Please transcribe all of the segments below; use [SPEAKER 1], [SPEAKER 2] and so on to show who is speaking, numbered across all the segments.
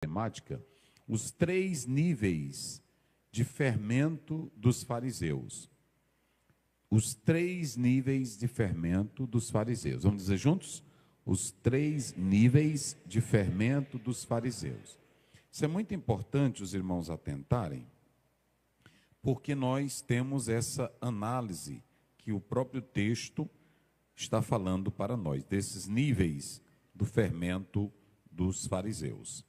[SPEAKER 1] temática, os 3 níveis de fermento dos fariseus. Os 3 níveis de fermento dos fariseus. Vamos dizer juntos? Os 3 níveis de fermento dos fariseus. Isso é muito importante os irmãos atentarem, porque nós temos essa análise que o próprio texto está falando para nós, desses níveis do fermento dos fariseus.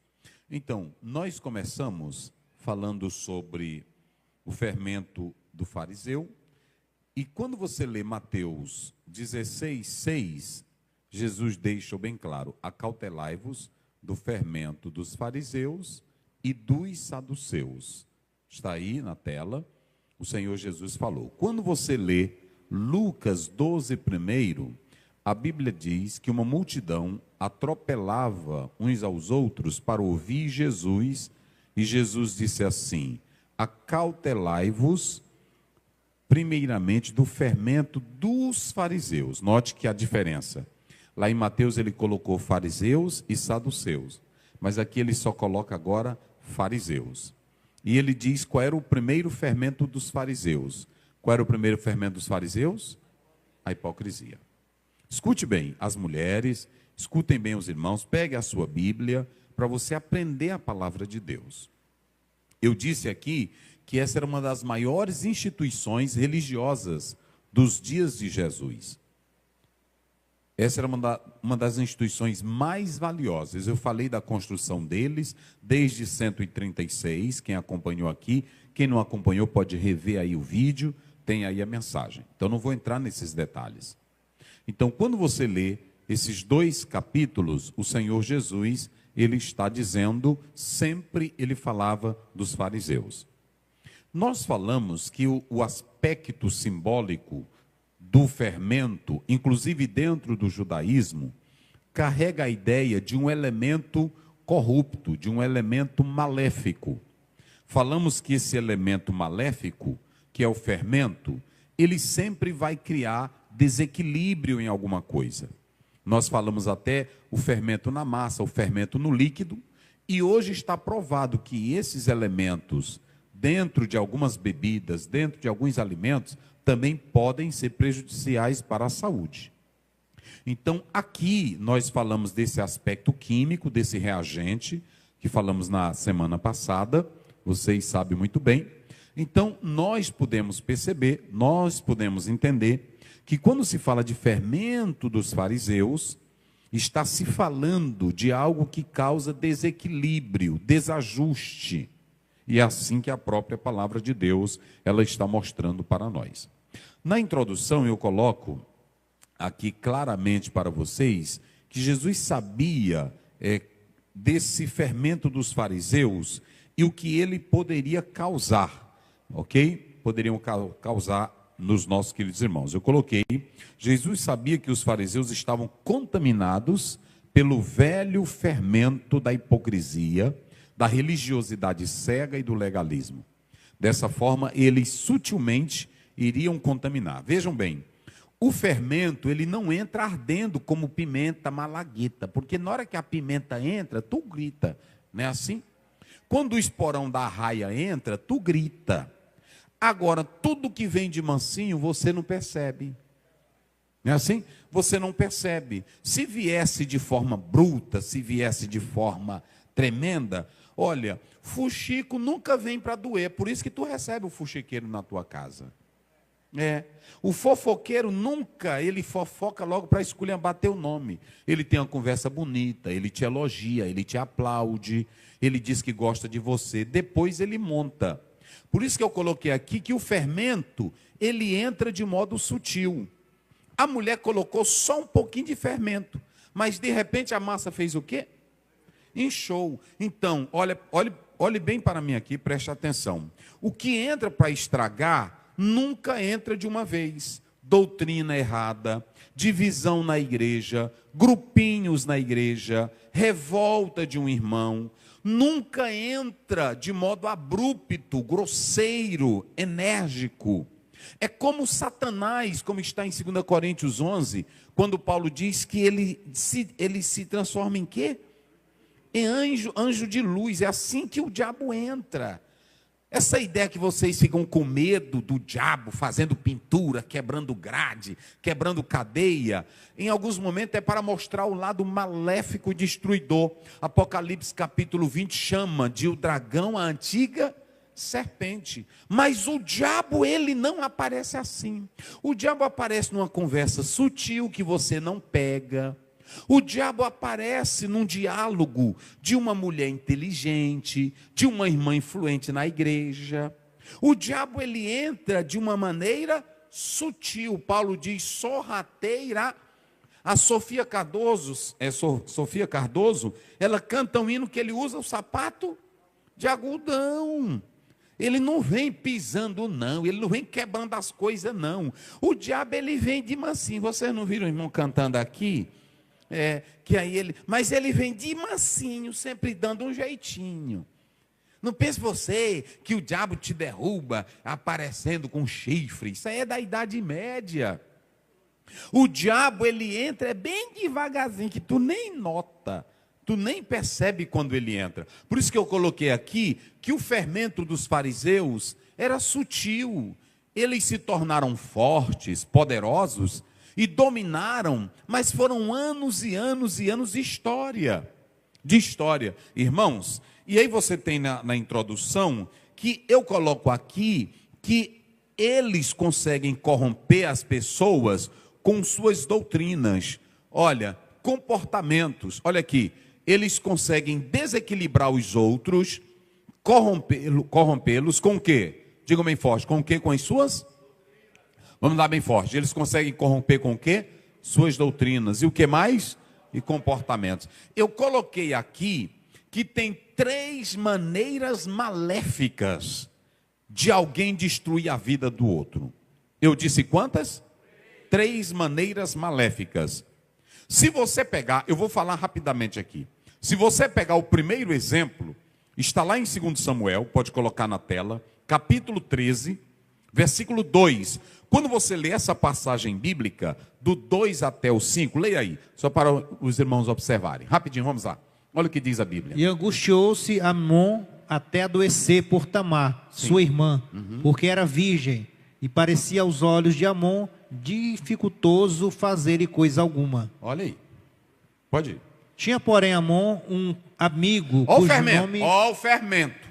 [SPEAKER 1] Então, nós começamos falando sobre o fermento do fariseu, e quando você lê Mateus 16:6, Jesus deixa bem claro: acautelai-vos do fermento dos fariseus e dos saduceus. Está aí na tela, o Senhor Jesus falou. Quando você lê Lucas 12:1, a Bíblia diz que uma multidão atropelava uns aos outros para ouvir Jesus, e Jesus disse assim: acautelai-vos primeiramente do fermento dos fariseus. Note que a diferença. Lá em Mateus ele colocou fariseus e saduceus, mas aqui ele só coloca agora fariseus. E ele diz qual era o primeiro fermento dos fariseus. Qual era o primeiro fermento dos fariseus? A hipocrisia. Escute bem as mulheres, escutem bem os irmãos, pegue a sua Bíblia para você aprender a palavra de Deus. Eu disse aqui que essa era uma das maiores instituições religiosas dos dias de Jesus. Essa era uma das instituições mais valiosas. Eu falei da construção deles desde 136, quem acompanhou aqui. Quem não acompanhou pode rever aí o vídeo, tem aí a mensagem. Então não vou entrar nesses detalhes. Então quando você lê esses 2 capítulos, o Senhor Jesus, ele está dizendo, sempre ele falava dos fariseus. Nós falamos que o aspecto simbólico do fermento, inclusive dentro do judaísmo, carrega a ideia de um elemento corrupto, de um elemento maléfico. Falamos que esse elemento maléfico, que é o fermento, ele sempre vai criar desequilíbrio em alguma coisa. Nós falamos até o fermento na massa, o fermento no líquido, e hoje está provado que esses elementos, dentro de algumas bebidas, dentro de alguns alimentos, também podem ser prejudiciais para a saúde. Então, aqui nós falamos desse aspecto químico, desse reagente, que falamos na semana passada, vocês sabem muito bem. Então, nós podemos perceber, nós podemos entender, que quando se fala de fermento dos fariseus, está se falando de algo que causa desequilíbrio, desajuste. E é assim que a própria palavra de Deus, ela está mostrando para nós. Na introdução eu coloco aqui claramente para vocês que Jesus sabia desse fermento dos fariseus e o que ele poderia causar, ok? Poderiam causar nos nossos queridos irmãos. Eu coloquei, Jesus sabia que os fariseus estavam contaminados pelo velho fermento da hipocrisia, da religiosidade cega e do legalismo. Dessa forma, eles sutilmente iriam contaminar. Vejam bem, o fermento, ele não entra ardendo como pimenta malagueta, porque na hora que a pimenta entra, tu grita, não é assim? Quando o esporão da arraia entra, tu grita. Agora, tudo que vem de mansinho, você não percebe. Não é assim? Você não percebe. Se viesse de forma bruta, se viesse de forma tremenda, olha, fuxico nunca vem para doer, por isso que tu recebe o fuxiqueiro na tua casa. O fofoqueiro nunca, ele fofoca logo para esculhambar teu nome. Ele tem uma conversa bonita, ele te elogia, ele te aplaude, ele diz que gosta de você, depois ele monta. Por isso que eu coloquei aqui que o fermento, ele entra de modo sutil. A mulher colocou só um pouquinho de fermento, mas de repente a massa fez o quê? Inchou. Então, olhe bem para mim aqui, preste atenção. O que entra para estragar, nunca entra de uma vez. Doutrina errada, divisão na igreja, grupinhos na igreja, revolta de um irmão, nunca entra de modo abrupto, grosseiro, enérgico. É como Satanás, como está em 2 Coríntios 11, quando Paulo diz que ele se transforma em quê? É anjo de luz, é assim que o diabo entra. Essa ideia que vocês ficam com medo do diabo fazendo pintura, quebrando grade, quebrando cadeia, em alguns momentos é para mostrar o lado maléfico e destruidor. Apocalipse capítulo 20 chama de o dragão a antiga serpente. Mas o diabo, ele não aparece assim. O diabo aparece numa conversa sutil que você não pega. O diabo aparece num diálogo de uma mulher inteligente, de uma irmã influente na igreja. O diabo, ele entra de uma maneira sutil. Paulo diz sorrateira. A Sofia Cardoso, ela canta um hino que ele usa o sapato de algodão. Ele não vem pisando, não. Ele não vem quebrando as coisas, não. O diabo, ele vem de mansinho. Vocês não viram o irmão cantando aqui? Mas ele vem de mansinho, sempre dando um jeitinho. Não pense você que o diabo te derruba aparecendo com chifre. Isso aí é da Idade Média. O diabo, ele entra bem devagarzinho, que tu nem nota, tu nem percebe quando ele entra. Por isso que eu coloquei aqui que o fermento dos fariseus era sutil. Eles se tornaram fortes, poderosos, e dominaram, mas foram anos e anos e anos de história. Irmãos, e aí você tem na introdução, que eu coloco aqui, que eles conseguem corromper as pessoas com suas doutrinas. Olha, comportamentos, olha aqui, eles conseguem desequilibrar os outros, corrompê-los com o quê? Diga bem forte, com o quê? Com as suas? Vamos dar bem forte. Eles conseguem corromper com o quê? Suas doutrinas. E o que mais? E comportamentos. Eu coloquei aqui que tem 3 maneiras maléficas de alguém destruir a vida do outro. Eu disse quantas? 3 maneiras maléficas. Se você pegar, eu vou falar rapidamente aqui. Se você pegar o primeiro exemplo, está lá em 2 Samuel, pode colocar na tela, capítulo 13, versículo 2. Quando você lê essa passagem bíblica, do 2 até o 5, leia aí, só para os irmãos observarem. Rapidinho, vamos lá. Olha o que diz a Bíblia.
[SPEAKER 2] E angustiou-se Amon até adoecer por Tamar, sua irmã, porque era virgem, e parecia aos olhos de Amon dificultoso fazer-lhe coisa alguma.
[SPEAKER 1] Olha aí. Pode ir.
[SPEAKER 2] Tinha, porém, Amon um amigo
[SPEAKER 1] Ó o
[SPEAKER 2] cujo
[SPEAKER 1] fermento,
[SPEAKER 2] nome...
[SPEAKER 1] ó o fermento.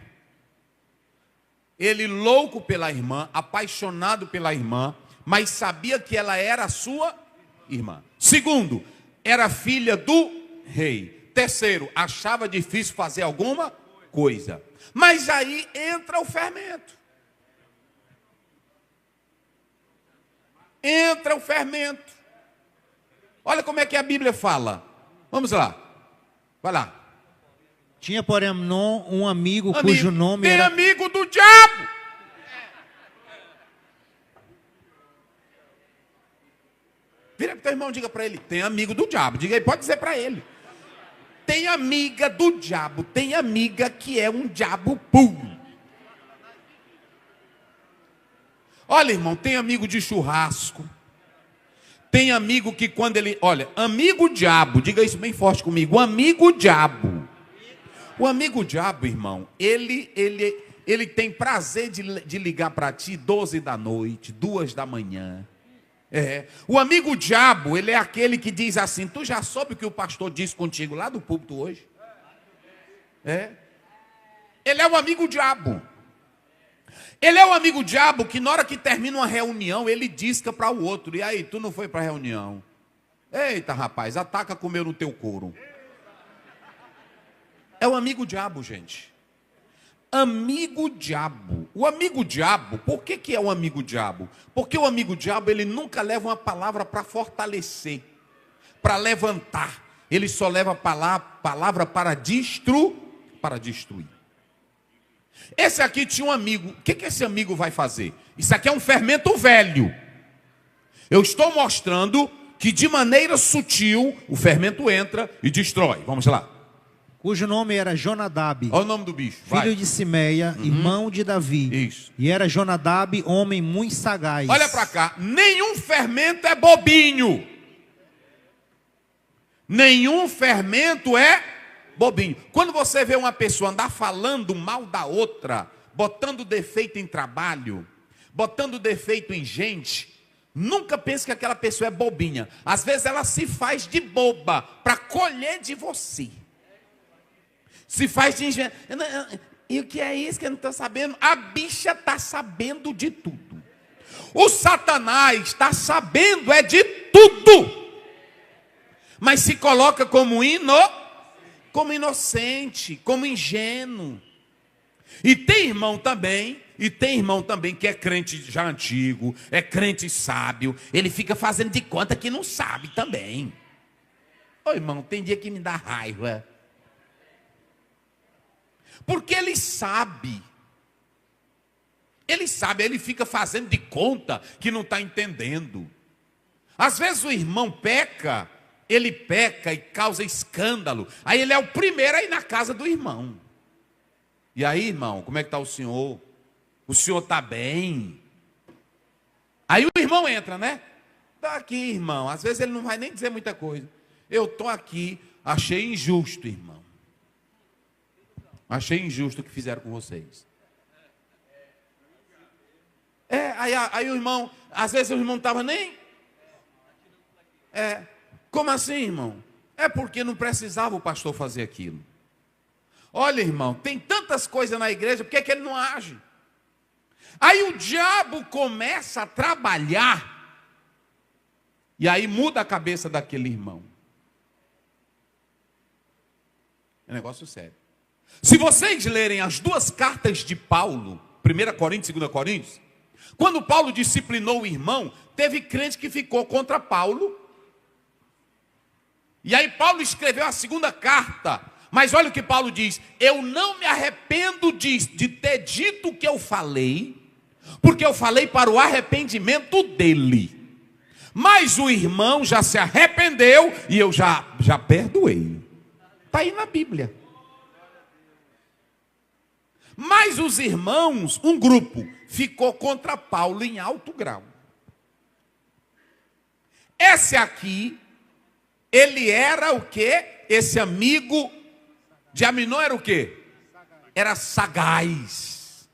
[SPEAKER 1] Ele louco pela irmã, apaixonado pela irmã, mas sabia que ela era a sua irmã. Segundo, era filha do rei. Terceiro, achava difícil fazer alguma coisa. Mas aí entra o fermento. Entra o fermento. Olha como é que a Bíblia fala. Vamos lá. Vai lá.
[SPEAKER 2] Tinha, porém, Amnon um amigo cujo nome
[SPEAKER 1] tem
[SPEAKER 2] era...
[SPEAKER 1] amigo do diabo. Vira para o teu irmão e diga para ele, tem amigo do diabo. Diga aí, pode dizer para ele. Tem amiga do diabo, tem amiga que é um diabo puro. Olha, irmão, tem amigo de churrasco. Tem amigo que quando ele... Olha, amigo diabo, diga isso bem forte comigo. Amigo diabo. O amigo diabo, irmão, ele tem prazer de ligar para ti 12 da noite, 2 da manhã. O amigo diabo, ele é aquele que diz assim, tu já soube o que o pastor disse contigo lá do púlpito hoje? Ele é o amigo diabo. Ele é o amigo diabo que na hora que termina uma reunião, ele disca para o outro. E aí, tu não foi para a reunião? Eita, rapaz, ataca comeu no teu couro. É o amigo diabo, gente. Amigo diabo. O amigo diabo, por que é o amigo diabo? Porque o amigo diabo, ele nunca leva uma palavra para fortalecer, para levantar. Ele só leva a palavra para destruir. Esse aqui tinha um amigo. O que esse amigo vai fazer? Isso aqui é um fermento velho. Eu estou mostrando que de maneira sutil o fermento entra e destrói. Vamos lá.
[SPEAKER 2] Cujo nome era Jonadab.
[SPEAKER 1] Olha o nome do bicho. Vai.
[SPEAKER 2] Filho de Simeia, irmão de Davi.
[SPEAKER 1] Isso.
[SPEAKER 2] E era Jonadab, homem muito sagaz.
[SPEAKER 1] Olha para cá. Nenhum fermento é bobinho. Nenhum fermento é bobinho. Quando você vê uma pessoa andar falando mal da outra, botando defeito em trabalho, botando defeito em gente, nunca pense que aquela pessoa é bobinha. Às vezes ela se faz de boba para colher de você. Se faz de ingênua. E o que é isso que eu não estou sabendo? A bicha está sabendo de tudo. O Satanás está sabendo é de tudo. Mas se coloca como inocente, como ingênuo. E tem irmão também que é crente já antigo, é crente sábio, ele fica fazendo de conta que não sabe também. Ô irmão, tem dia que me dá raiva. Porque ele sabe, ele fica fazendo de conta que não está entendendo. Às vezes o irmão peca, ele peca e causa escândalo, aí ele é o primeiro a ir na casa do irmão. E aí, irmão, como é que está o senhor? O senhor está bem? Aí o irmão entra, né? Está aqui, irmão. Às vezes ele não vai nem dizer muita coisa. Eu estou aqui, achei injusto, irmão. Achei injusto o que fizeram com vocês. Aí o irmão, às vezes o irmão não estava nem... Como assim, irmão? É porque não precisava o pastor fazer aquilo. Olha, irmão, tem tantas coisas na igreja, por que ele não age? Aí o diabo começa a trabalhar, e aí muda a cabeça daquele irmão. É um negócio sério. Se vocês lerem as duas cartas de Paulo, 1 Coríntios e 2 Coríntios, quando Paulo disciplinou o irmão, teve crente que ficou contra Paulo. E aí Paulo escreveu a segunda carta. Mas olha o que Paulo diz: eu não me arrependo de ter dito o que eu falei, porque eu falei para o arrependimento dele. Mas o irmão já se arrependeu e eu já perdoei. Está aí na Bíblia. Mas os irmãos, um grupo, ficou contra Paulo em alto grau. Esse aqui, ele era o quê? Esse amigo de Aminon era o quê? Era sagaz.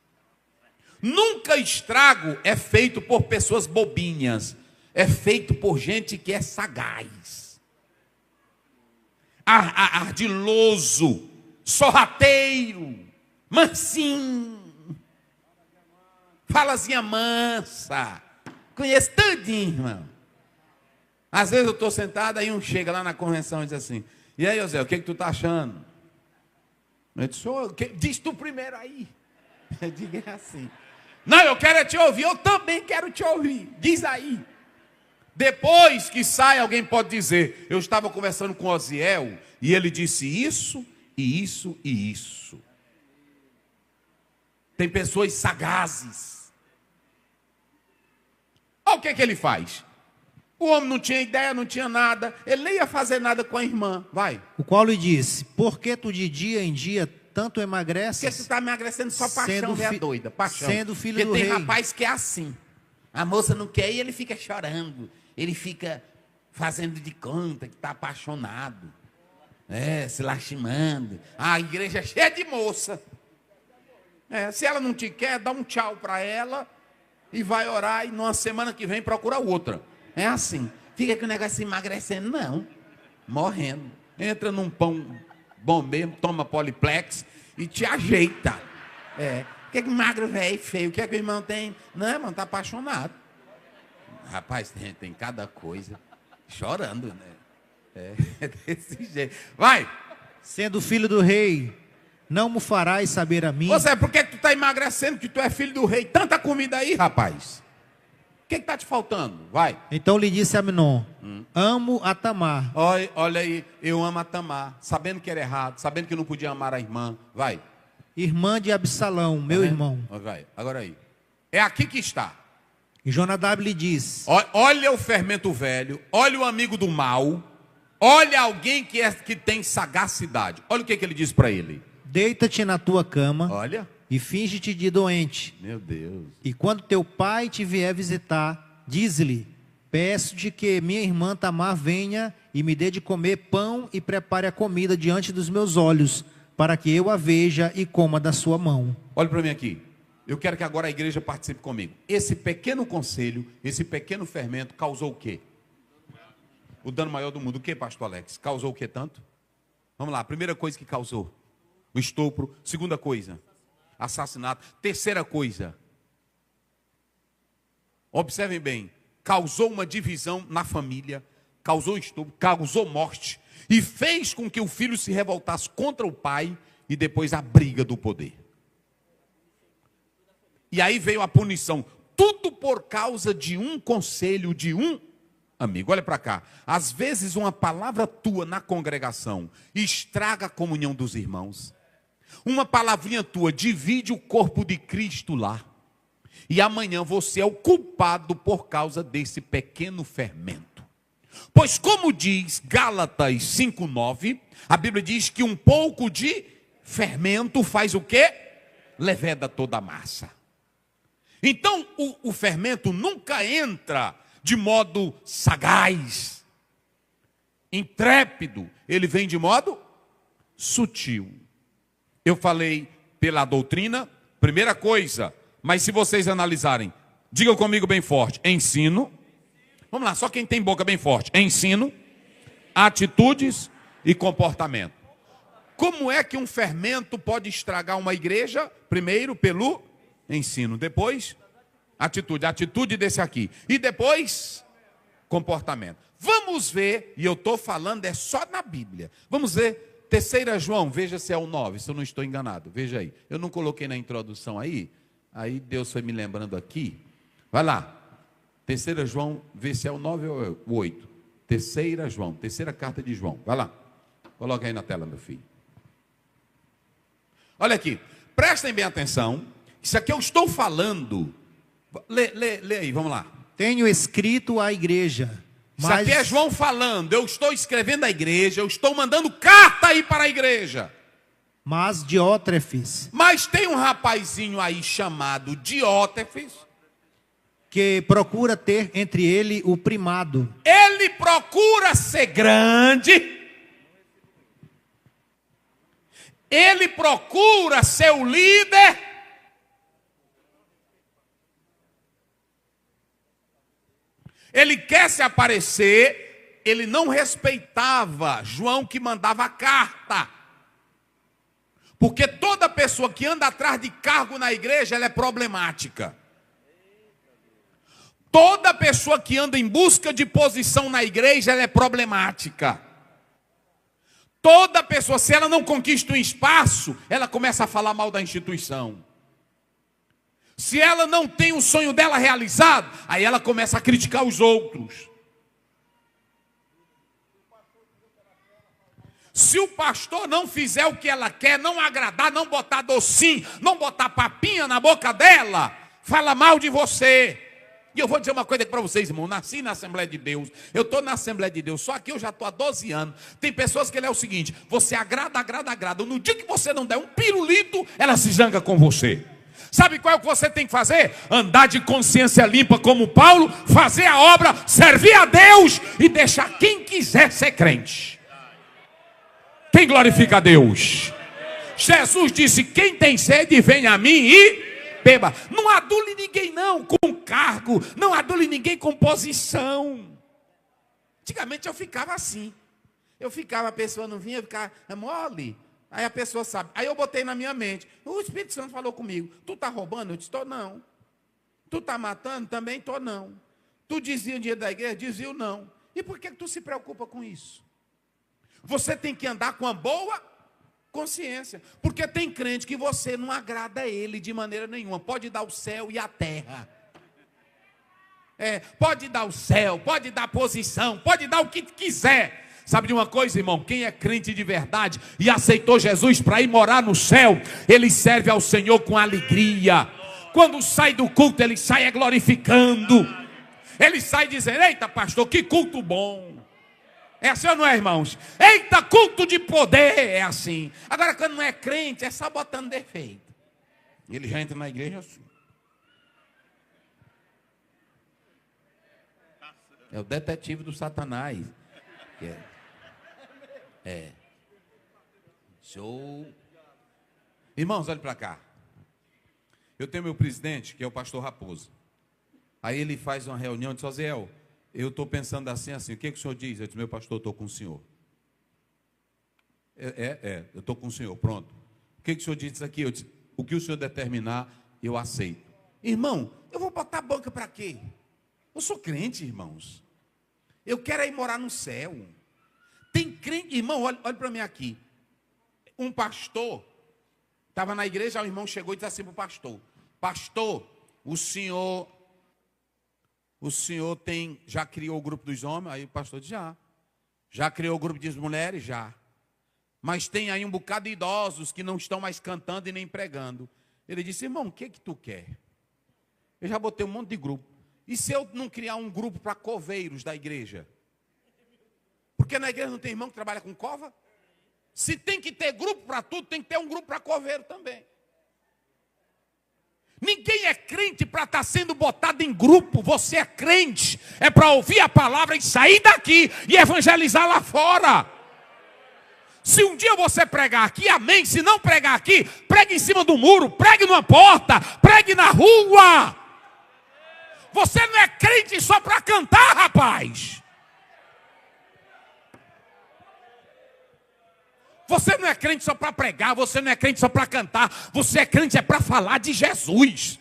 [SPEAKER 1] Nunca estrago é feito por pessoas bobinhas. É feito por gente que é sagaz. Ardiloso, sorrateiro, mansinho, falazinha mansa. Conheço tudinho, irmão. Às vezes eu estou sentado, aí um chega lá na convenção e diz assim: e aí, José, o que tu está achando? Eu disse: diz tu primeiro aí. Eu digo assim: não, eu quero te ouvir, eu também quero te ouvir. Diz aí. Depois que sai, alguém pode dizer: eu estava conversando com Osiel e ele disse isso, e isso, e isso. Tem pessoas sagazes. Olha o que ele faz. O homem não tinha ideia, não tinha nada, ele nem ia fazer nada com a irmã. Vai.
[SPEAKER 2] O qual lhe disse: por que tu de dia em dia tanto emagreces?
[SPEAKER 1] Porque tu está emagrecendo só paixão, velha doida. Paixão.
[SPEAKER 2] Sendo filho do rei.
[SPEAKER 1] Porque tem rapaz que é assim. A moça não quer e ele fica chorando. Ele fica fazendo de conta que está apaixonado. Se lastimando. A igreja é cheia de moça. Se ela não te quer, dá um tchau para ela e vai orar, e numa semana que vem procura outra. É assim. Fica com o negócio emagrecendo, não. Morrendo. Entra num pão bom mesmo, toma Poliplex e te ajeita. O que magro, velho, feio? O que o irmão tem? Não, irmão, está apaixonado. Rapaz, tem cada coisa. Chorando, né? É desse jeito. Vai.
[SPEAKER 2] Sendo filho do rei, não me farás saber a mim.
[SPEAKER 1] Você, por que tu está emagrecendo, que tu é filho do rei? Tanta comida aí, rapaz. O que está te faltando? Vai.
[SPEAKER 2] Então lhe disse Aminon: amo a Tamar.
[SPEAKER 1] Olha aí, eu amo a Tamar. Sabendo que era errado, sabendo que não podia amar a irmã. Vai.
[SPEAKER 2] Irmã de Absalão, meu irmão.
[SPEAKER 1] Vai, agora aí. É aqui que está.
[SPEAKER 2] E Jonadab lhe diz:
[SPEAKER 1] olha o fermento velho, olha o amigo do mal, olha alguém que tem sagacidade. Olha o que ele diz para ele:
[SPEAKER 2] deita-te na tua cama,
[SPEAKER 1] olha,
[SPEAKER 2] e finge-te de doente.
[SPEAKER 1] Meu Deus.
[SPEAKER 2] E quando teu pai te vier visitar, diz-lhe: peço-te que minha irmã Tamar venha e me dê de comer pão e prepare a comida diante dos meus olhos, para que eu a veja e coma da sua mão.
[SPEAKER 1] Olha para mim aqui. Eu quero que agora a igreja participe comigo. Esse pequeno conselho, esse pequeno fermento causou o quê? O dano maior do mundo. O que, pastor Alex? Causou o que tanto? Vamos lá, a primeira coisa que causou: o estupro. Segunda coisa, assassinato. Terceira coisa, observem bem, causou uma divisão na família, causou estupro, causou morte, e fez com que o filho se revoltasse contra o pai, e depois a briga do poder. E aí veio a punição, tudo por causa de um conselho de um amigo. Olha para cá, às vezes uma palavra tua na congregação estraga a comunhão dos irmãos. Uma palavrinha tua divide o corpo de Cristo lá. E amanhã você é o culpado por causa desse pequeno fermento. Pois como diz Gálatas 5:9, a Bíblia diz que um pouco de fermento faz o quê? Leveda toda a massa. Então o fermento nunca entra de modo sagaz, intrépido. Ele vem de modo sutil. Eu falei pela doutrina, primeira coisa, mas se vocês analisarem, digam comigo bem forte: ensino. Vamos lá, só quem tem boca bem forte. Ensino, atitudes e comportamento. Como é que um fermento pode estragar uma igreja? Primeiro, pelo ensino. Depois, atitude. Atitude desse aqui. E depois, comportamento. Vamos ver, e eu estou falando é só na Bíblia. Vamos ver, 3 João, veja se é o 9, se eu não estou enganado. Veja aí. Eu não coloquei na introdução aí Deus foi me lembrando aqui. Vai lá. 3 João, vê se é o 9 ou o 8. 3 João, terceira carta de João. Vai lá. Coloca aí na tela, meu filho. Olha aqui. Prestem bem atenção. Isso aqui eu estou falando. Lê aí, vamos lá.
[SPEAKER 2] Tenho escrito à igreja.
[SPEAKER 1] Isso aqui é João falando. Eu estou escrevendo à igreja. Eu estou mandando carta aí para a igreja.
[SPEAKER 2] Mas Diótrefes.
[SPEAKER 1] Mas tem um rapazinho aí chamado Diótrefes,
[SPEAKER 2] que procura ter entre ele o primado.
[SPEAKER 1] Ele procura ser grande. Ele procura ser o líder. Ele quer se aparecer. Ele não respeitava João que mandava a carta. Porque toda pessoa que anda atrás de cargo na igreja, ela é problemática. Toda pessoa que anda em busca de posição na igreja, ela é problemática. Toda pessoa, se ela não conquista um espaço, ela começa a falar mal da instituição. Se ela não tem o sonho dela realizado, aí ela começa a criticar os outros. Se o pastor não fizer o que ela quer, não agradar, não botar docinho, não botar papinha na boca dela, fala mal de você. E eu vou dizer uma coisa para vocês, irmão. Nasci na Assembleia de Deus. Eu estou na Assembleia de Deus. Só que eu já estou há 12 anos. Tem pessoas que ele é o seguinte: você agrada, agrada, agrada. No dia que você não der um pirulito, ela se zanga com você. Sabe qual é o que você tem que fazer? Andar de consciência limpa como Paulo, fazer a obra, servir a Deus e deixar quem quiser ser crente. Quem glorifica a Deus? Jesus disse: quem tem sede, vem a mim e beba. Não adule ninguém não com cargo, não adule ninguém com posição. Antigamente eu ficava assim. A pessoa não vinha, ficava mole. Aí a pessoa sabe. Aí eu botei na minha mente. O Espírito Santo falou comigo: tu está roubando? Eu disse: estou não. Tu está matando? Também estou não. Tu dizia o dia da igreja? Dizia não. E por que tu se preocupa com isso? Você tem que andar com uma boa consciência. Porque tem crente que você não agrada a ele de maneira nenhuma. Pode dar o céu e a terra. Pode dar o céu, pode dar posição, pode dar o que quiser. Sabe de uma coisa, irmão? Quem é crente de verdade e aceitou Jesus para ir morar no céu, ele serve ao Senhor com alegria. Quando sai do culto, ele sai glorificando. Ele sai dizendo: eita pastor, que culto bom. É assim ou não é, irmãos? Eita, culto de poder, é assim. Agora, quando não é crente, é só botando defeito. Ele já entra na igreja assim. É o detetive do Satanás. Show. Irmãos, olhem para cá. Eu tenho meu presidente, que é o pastor Raposo. Aí ele faz uma reunião e diz: Oziel, eu estou pensando assim, o que o senhor diz? Eu disse: meu pastor, eu estou com o senhor. Eu estou com o senhor, pronto. O que o senhor diz aqui? Eu disse: o que o senhor determinar, eu aceito. Irmão, eu vou botar a banca para quê? Eu sou crente, irmãos. Eu quero ir morar no céu. Tem crente, irmão, olha para mim aqui. Um pastor estava na igreja, o irmão chegou e disse assim para o pastor: pastor, o senhor já criou o grupo dos homens? Aí o pastor disse: já criou o grupo das mulheres? Já. Mas tem aí um bocado de idosos que não estão mais cantando e nem pregando. Ele disse: irmão, o que tu quer? Eu já botei um monte de grupo. E se eu não criar um grupo para coveiros da igreja? Porque na igreja não tem irmão que trabalha com cova? Se tem que ter grupo para tudo, tem que ter um grupo para coveiro também. Ninguém é crente para estar sendo botado em grupo. Você é crente, é para ouvir a palavra e sair daqui e evangelizar lá fora. Se um dia você pregar aqui, amém. Se não pregar aqui, pregue em cima do muro, pregue numa porta, pregue na rua. Você não é crente só para cantar, rapaz. Você não é crente só para pregar, você não é crente só para cantar. Você é crente para falar de Jesus.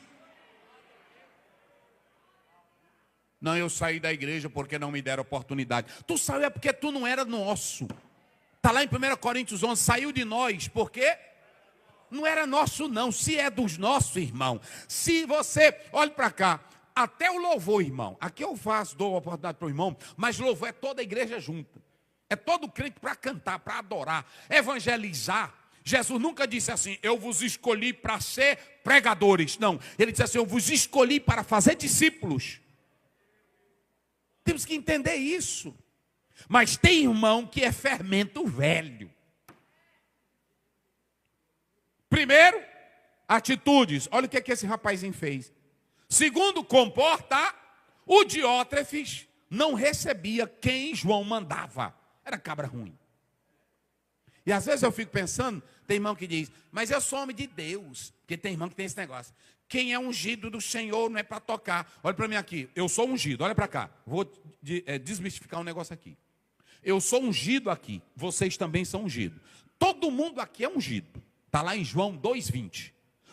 [SPEAKER 1] Não, eu saí da igreja porque não me deram oportunidade. Tu saiu é porque tu não era nosso. Está lá em 1 Coríntios 11, saiu de nós, porque não era nosso não. Se é dos nossos, irmão. Se você, olhe para cá, até o louvor, irmão. Aqui eu dou a oportunidade para o irmão, mas louvor é toda a igreja junta. É todo crente para cantar, para adorar, evangelizar. Jesus nunca disse assim: eu vos escolhi para ser pregadores. Não, ele disse assim: eu vos escolhi para fazer discípulos. Temos que entender isso. Mas tem irmão que é fermento velho. Primeiro, atitudes. Olha o que esse rapazinho fez. Segundo, comporta. O Diótrefes não recebia quem João mandava. Era cabra ruim. E às vezes eu fico pensando, tem irmão que diz: mas eu sou homem de Deus. Porque tem irmão que tem esse negócio. Quem é ungido do Senhor não é para tocar. Olha para mim aqui, eu sou ungido, olha para cá. Vou desmistificar um negócio aqui. Eu sou ungido aqui, vocês também são ungidos. Todo mundo aqui é ungido. Está lá em João 2,20.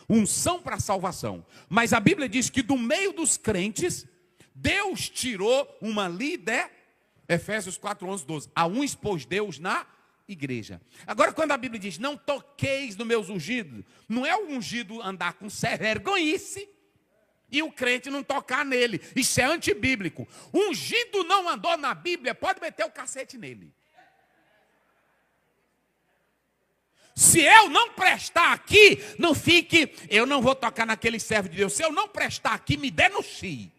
[SPEAKER 1] Unção para salvação. Mas a Bíblia diz que do meio dos crentes, Deus tirou uma líder. Efésios 4, 11, 12. A um expôs Deus na igreja. Agora, quando a Bíblia diz: não toqueis no meus ungidos, não é o ungido andar com vergonhice e o crente não tocar nele. Isso é antibíblico. Ungido não andou na Bíblia, pode meter o cacete nele. Se eu não prestar aqui, não fique, eu não vou tocar naquele servo de Deus. Se eu não prestar aqui, me denuncie.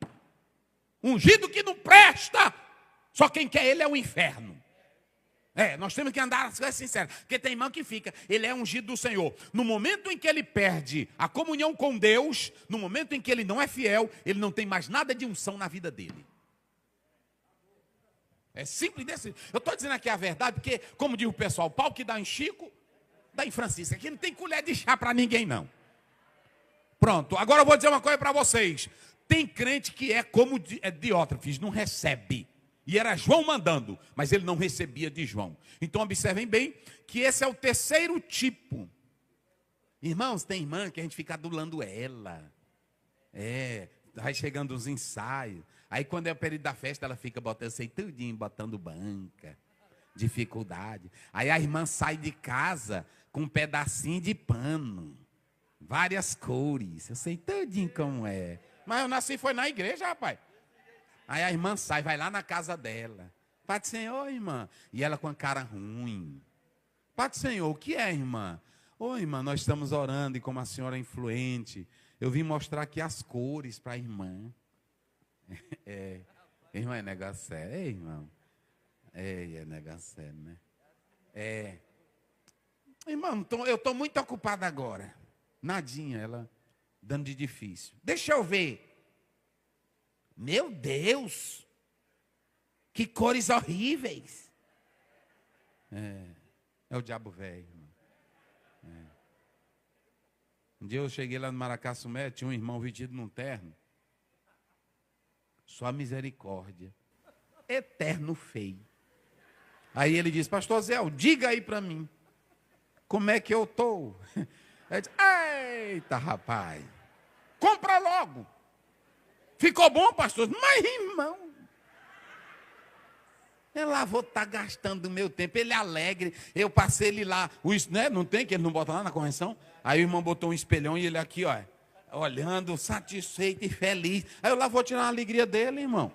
[SPEAKER 1] Ungido que não presta, só quem quer ele é o inferno. Nós temos que andar as coisas sinceras. Porque tem irmão que fica, ele é ungido do Senhor. No momento em que ele perde a comunhão com Deus, no momento em que ele não é fiel, ele não tem mais nada de unção na vida dele. É simples desse. Eu estou dizendo aqui a verdade, porque, como diz o pessoal, pau que dá em Chico, dá em Francisco. Aqui não tem colher de chá para ninguém, não. Pronto, agora eu vou dizer uma coisa para vocês. Tem crente que é como Diótrefes, não recebe. E era João mandando, mas ele não recebia de João. Então observem bem que esse é o terceiro tipo. Irmãos, tem irmã que a gente fica adulando ela. Vai chegando os ensaios. Aí quando é o período da festa, ela fica botando assim, tudinho, botando banca. Dificuldade. Aí a irmã sai de casa com um pedacinho de pano. Várias cores. Eu sei tudinho como é. Mas eu nasci foi na igreja, rapaz. Aí a irmã sai, vai lá na casa dela. Pai do Senhor, irmã. E ela com a cara ruim. Pai do Senhor, o que é, irmã? Ô, irmã, nós estamos orando e como a senhora é influente, eu vim mostrar aqui as cores para a irmã. Irmã, é negócio sério. Irmão. É negócio sério, né? Irmão, eu estou muito ocupado agora. Nadinha, ela dando de difícil. Deixa eu ver. Meu Deus! Que cores horríveis. É o diabo velho. Um dia eu cheguei lá no Maracassumé, tinha um irmão vestido num terno. Só misericórdia. Eterno feio. Aí ele disse, pastor Zé, diga aí para mim, como é que eu estou? Eu disse, eita rapaz, compra logo. Ficou bom, pastor? Mas irmão, eu lá vou estar gastando o meu tempo, ele é alegre, eu passei ele lá, né? Não tem, que ele não bota lá na correção? Aí o irmão botou um espelhão e ele aqui, ó, olhando, satisfeito e feliz. Aí eu lá vou tirar a alegria dele, irmão.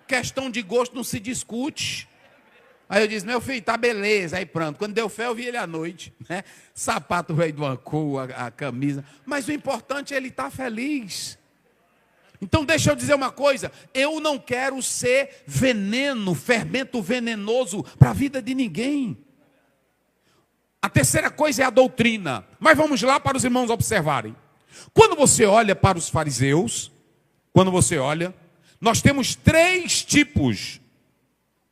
[SPEAKER 1] Questão de gosto não se discute. Aí eu disse, meu filho, tá beleza. Aí pronto, quando deu fé eu vi ele à noite, né? Sapato velho de uma cor, a camisa. Mas o importante é ele estar feliz. Então deixa eu dizer uma coisa, eu não quero ser veneno, fermento venenoso para a vida de ninguém. A terceira coisa é a doutrina. Mas vamos lá para os irmãos observarem. Quando você olha para os fariseus, nós temos 3 tipos,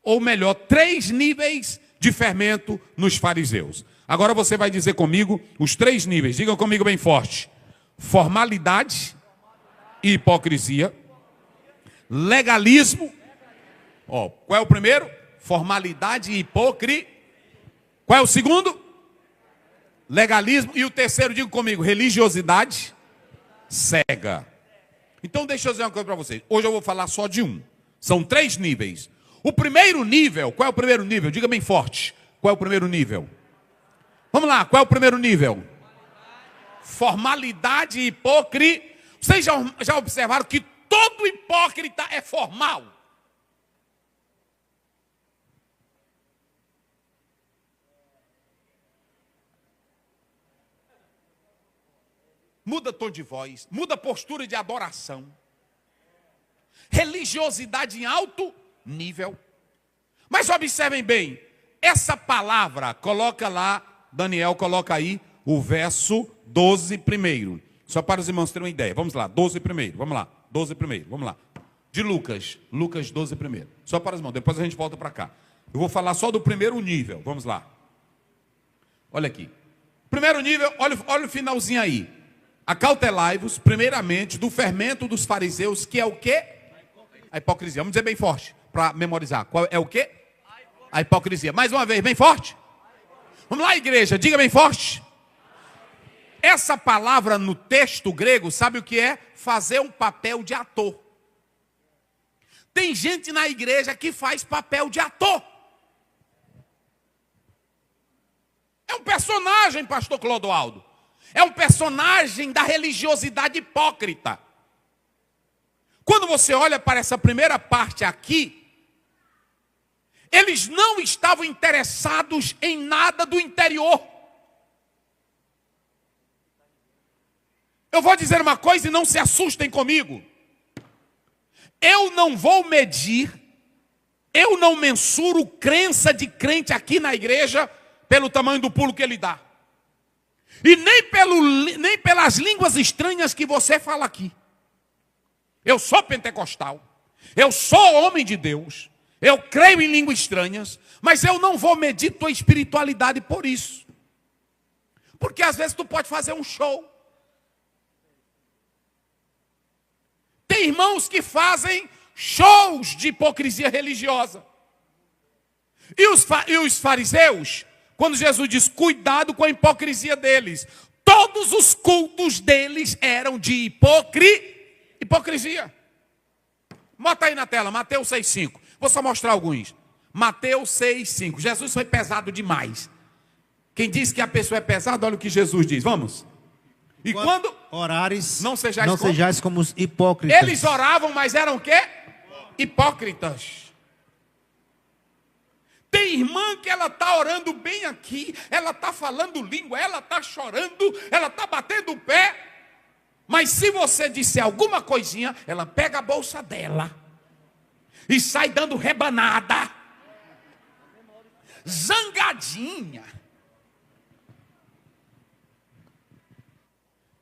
[SPEAKER 1] ou melhor, 3 níveis de fermento nos fariseus. Agora você vai dizer comigo os 3 níveis, digam comigo bem forte. Formalidade e hipocrisia. Legalismo. Qual é o primeiro? Formalidade e hipocrisia. Qual é o segundo? Legalismo. E o terceiro, diga comigo, religiosidade cega. Então deixa eu dizer uma coisa para vocês. Hoje eu vou falar só de um. São 3 níveis. O primeiro nível, qual é o primeiro nível? Diga bem forte. Qual é o primeiro nível? Vamos lá, qual é o primeiro nível? Formalidade e hipocrisia. Vocês já observaram que todo hipócrita é formal? Muda tom de voz, muda postura de adoração. Religiosidade em alto nível. Mas observem bem, essa palavra, coloca lá, Daniel, coloca aí o verso 12 primeiro. Só para os irmãos terem uma ideia. Vamos lá, 12 primeiro, vamos lá, 12 primeiro, vamos lá. De Lucas 12 primeiro. Só para os irmãos, depois a gente volta para cá. Eu vou falar só do primeiro nível, vamos lá. Olha aqui. Primeiro nível, olha o finalzinho aí. Acautelai-vos, primeiramente, do fermento dos fariseus, que é o quê? A hipocrisia. Vamos dizer bem forte, para memorizar. Qual é o quê? A hipocrisia. Mais uma vez, bem forte. Vamos lá, igreja, diga bem forte. Essa palavra no texto grego, sabe o que é? Fazer um papel de ator. Tem gente na igreja que faz papel de ator. É um personagem, pastor Clodoaldo. É um personagem da religiosidade hipócrita. Quando você olha para essa primeira parte aqui, eles não estavam interessados em nada do interior. Eu vou dizer uma coisa e não se assustem comigo. Eu não vou medir, eu não mensuro crença de crente aqui na igreja pelo tamanho do pulo que ele dá. E nem pelas línguas estranhas que você fala aqui. Eu sou pentecostal, eu sou homem de Deus, eu creio em línguas estranhas, mas eu não vou medir tua espiritualidade por isso. Porque às vezes tu pode fazer um show. Tem irmãos que fazem shows de hipocrisia religiosa. E os fariseus, quando Jesus diz, cuidado com a hipocrisia deles, todos os cultos deles eram de hipocrisia. Bota aí na tela, Mateus 6,5. Vou só mostrar alguns. Mateus 6,5. Jesus foi pesado demais. Quem diz que a pessoa é pesada, olha o que Jesus diz. Vamos. E quando
[SPEAKER 2] orares,
[SPEAKER 1] não sejais
[SPEAKER 2] como os hipócritas.
[SPEAKER 1] Eles oravam, mas eram o quê? Hipócritas. Tem irmã que ela está orando bem aqui, ela está falando língua, ela está chorando, ela está batendo o pé. Mas se você disser alguma coisinha, ela pega a bolsa dela e sai dando rebanada. Zangadinha.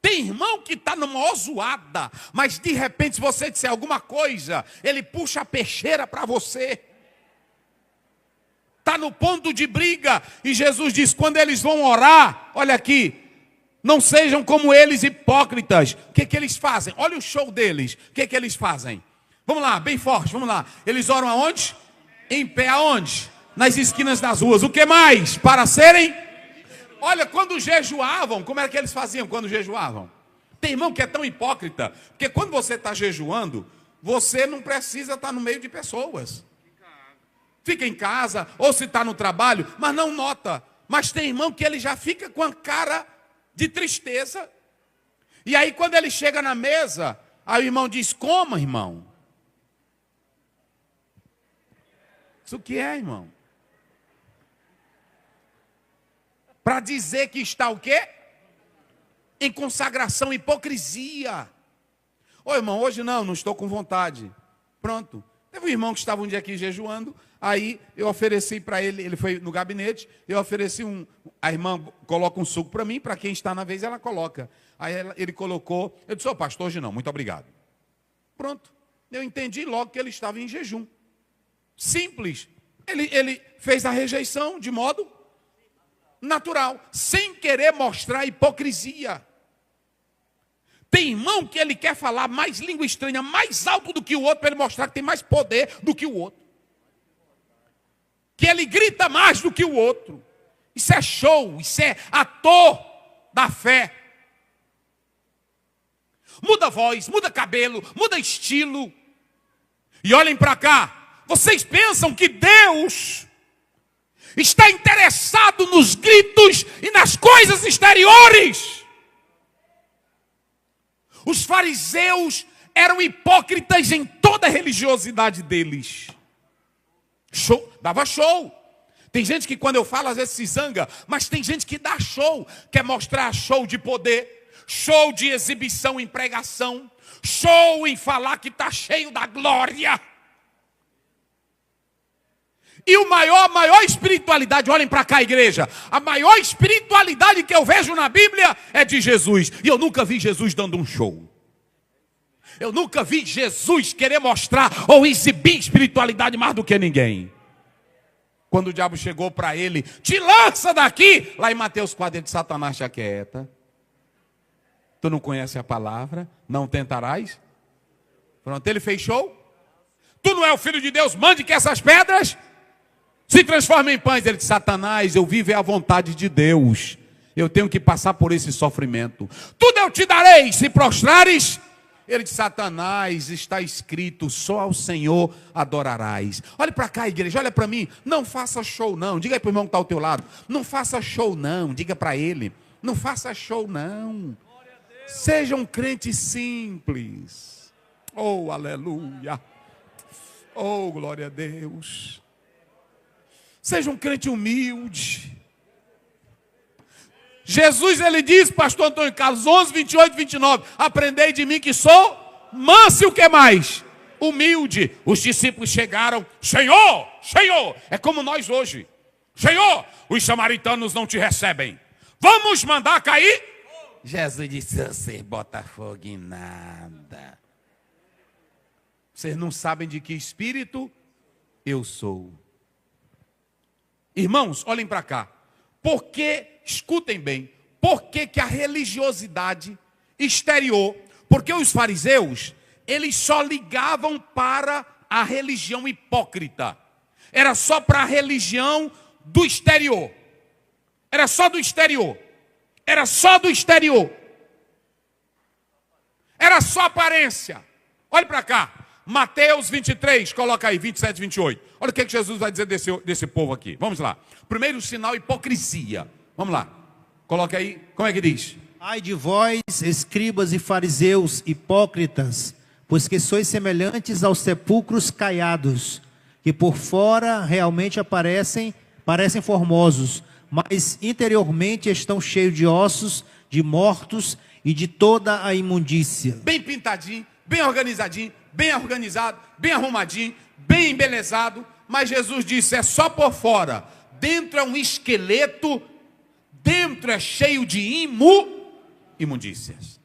[SPEAKER 1] Tem irmão que está numa zoada, mas de repente se você disser alguma coisa, ele puxa a peixeira para você. está no ponto de briga. E Jesus diz, quando eles vão orar, olha aqui, não sejam como eles, hipócritas. O que eles fazem? Olha o show deles. O que eles fazem? Vamos lá, bem forte, vamos lá. Eles oram aonde? Em pé, aonde? Nas esquinas das ruas. O que mais? Para serem... Olha, quando jejuavam, como era que eles faziam quando jejuavam? Tem irmão que é tão hipócrita, porque quando você está jejuando, você não precisa estar no meio de pessoas. Fica em casa, ou se está no trabalho, mas não nota. Mas tem irmão que ele já fica com a cara de tristeza. E aí quando ele chega na mesa, aí o irmão diz, coma, irmão. Isso que é, irmão? Para dizer que está o quê? Em consagração, hipocrisia. Ô irmão, hoje não estou com vontade. Pronto. Teve um irmão que estava um dia aqui jejuando, aí eu ofereci para ele, ele foi no gabinete, eu ofereci a irmã coloca um suco para mim, para quem está na vez ela coloca. Aí ele colocou, eu disse, pastor, hoje não, muito obrigado. Pronto. Eu entendi logo que ele estava em jejum. Simples. Ele fez a rejeição de modo natural, sem querer mostrar hipocrisia. Tem irmão que ele quer falar mais língua estranha, mais alto do que o outro, para ele mostrar que tem mais poder do que o outro. Que ele grita mais do que o outro. Isso é show, isso é ator da fé. Muda a voz, muda cabelo, muda estilo. E olhem para cá, vocês pensam que Deus está interessado nos gritos e nas coisas exteriores? Os fariseus eram hipócritas em toda a religiosidade deles. Show, dava show. Tem gente que quando eu falo às vezes se zanga, mas tem gente que dá show, quer mostrar show de poder, show de exibição em pregação, show em falar que está cheio da glória. E a maior espiritualidade, olhem para cá, igreja, a maior espiritualidade que eu vejo na Bíblia é de Jesus. E eu nunca vi Jesus dando um show. Eu nunca vi Jesus querer mostrar ou exibir espiritualidade mais do que ninguém. Quando o diabo chegou para ele, te lança daqui. Lá em Mateus 4, ele disse, Satanás, já quieta. Tu não conhece a palavra, não tentarás. Pronto, ele fez show. Tu não é o filho de Deus, mande que essas pedras se transformem em pães. Ele disse, Satanás, eu vivo é a vontade de Deus. Eu tenho que passar por esse sofrimento. Tudo eu te darei, se prostrares. Ele disse, Satanás, está escrito, só ao Senhor adorarás. Olha para cá, igreja, olha para mim. Não faça show não. Diga aí para o irmão que está ao teu lado. Não faça show não. Diga para ele. Não faça show não. Seja um crente simples. Oh, aleluia. Oh, glória a Deus. Seja um crente humilde. Jesus, ele diz, pastor Antônio Carlos, 11, 28, 29, aprendei de mim que sou manso e o que mais? Humilde. Os discípulos chegaram, Senhor, Senhor, é como nós hoje. Senhor, os samaritanos não te recebem. Vamos mandar cair? Jesus disse, vocês botam fogo em nada. Vocês não sabem de que espírito eu sou. Irmãos, olhem para cá. Porque, escutem bem, por que a religiosidade exterior, porque os fariseus, eles só ligavam para a religião hipócrita. Era só para a religião do exterior. Era só do exterior. Era só do exterior. Era só aparência. Olhe para cá. Mateus 23, coloca aí, 27, 28. Olha o que Jesus vai dizer desse povo aqui. Vamos lá. Primeiro sinal, hipocrisia. Vamos lá. Coloca aí, como é que diz?
[SPEAKER 2] Ai de vós, escribas e fariseus, hipócritas, pois que sois semelhantes aos sepulcros caiados, que por fora realmente parecem formosos, mas interiormente estão cheios de ossos, de mortos e de toda a imundícia.
[SPEAKER 1] Bem pintadinho, bem organizadinho, bem organizado, bem arrumadinho, bem embelezado, mas Jesus disse, é só por fora, dentro é um esqueleto, dentro é cheio de imundícias.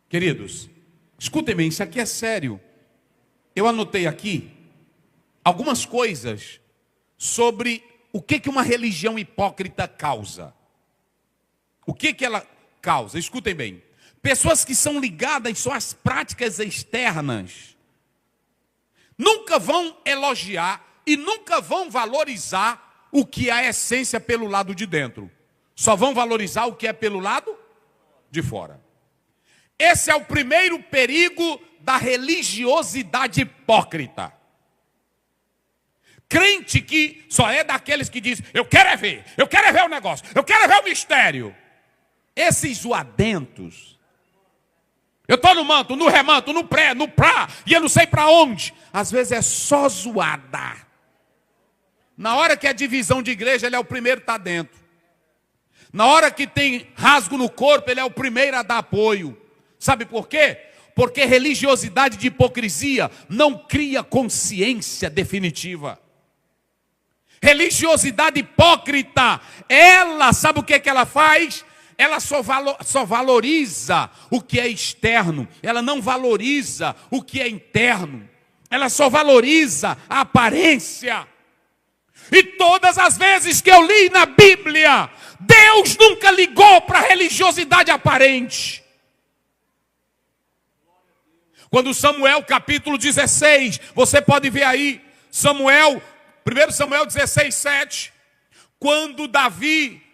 [SPEAKER 1] Queridos, escutem bem, isso aqui é sério. Eu anotei aqui algumas coisas sobre o que uma religião hipócrita causa. O que ela causa? Escutem bem. Pessoas que são ligadas só às práticas externas nunca vão elogiar e nunca vão valorizar o que é a essência pelo lado de dentro. Só vão valorizar o que é pelo lado de fora. Esse é o primeiro perigo da religiosidade hipócrita. Crente que só é daqueles que diz, eu quero é ver o negócio, eu quero é ver o mistério. Esses zoadentos, eu estou no manto, no remanto, no pré, no prá, e eu não sei para onde. Às vezes é só zoada. Na hora que é divisão de igreja, ele é o primeiro que está dentro. Na hora que tem rasgo no corpo, ele é o primeiro a dar apoio. Sabe por quê? Porque religiosidade de hipocrisia não cria consciência definitiva. Religiosidade hipócrita, ela, sabe o que ela faz? Ela só valoriza o que é externo. Ela não valoriza o que é interno. Ela só valoriza a aparência. E todas as vezes que eu li na Bíblia, Deus nunca ligou para a religiosidade aparente. Quando Samuel, capítulo 16, você pode ver aí, Samuel, 1 Samuel 16, 7, quando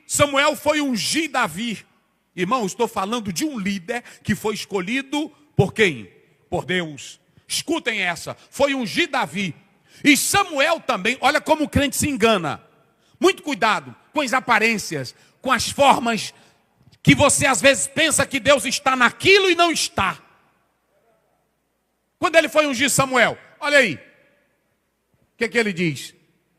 [SPEAKER 1] Samuel foi ungir Davi. Irmão, estou falando de um líder que foi escolhido por quem? Por Deus. Escutem essa, foi ungir Davi. E Samuel também, olha como o crente se engana. Muito cuidado com as aparências, com as formas que você às vezes pensa que Deus está naquilo e não está. Quando ele foi ungir Samuel, olha aí. O que ele diz?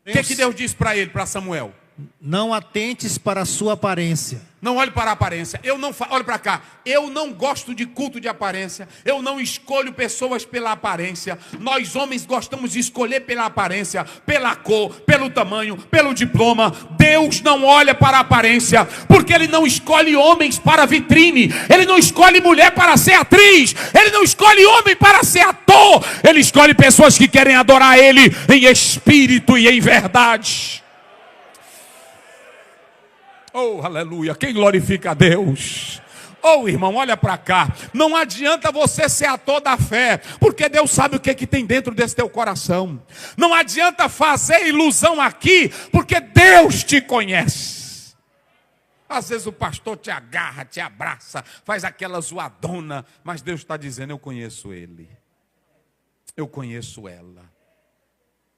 [SPEAKER 1] O que Deus disse para ele, para Samuel?
[SPEAKER 2] Não atentes para a sua aparência.
[SPEAKER 1] Não olhe para a aparência. Olhe para cá. Eu não gosto de culto de aparência. Eu não escolho pessoas pela aparência. Nós homens gostamos de escolher pela aparência, pela cor, pelo tamanho, pelo diploma. Deus não olha para a aparência, porque Ele não escolhe homens para vitrine. Ele não escolhe mulher para ser atriz. Ele não escolhe homem para ser ator. Ele escolhe pessoas que querem adorar Ele em espírito e em verdade. Oh, aleluia, quem glorifica a Deus? Oh, irmão, olha para cá. Não adianta você ser ator da fé, porque Deus sabe o que tem dentro desse teu coração. Não adianta fazer ilusão aqui, porque Deus te conhece. Às vezes o pastor te agarra, te abraça, faz aquela zoadona, mas Deus está dizendo, eu conheço ele. Eu conheço ela.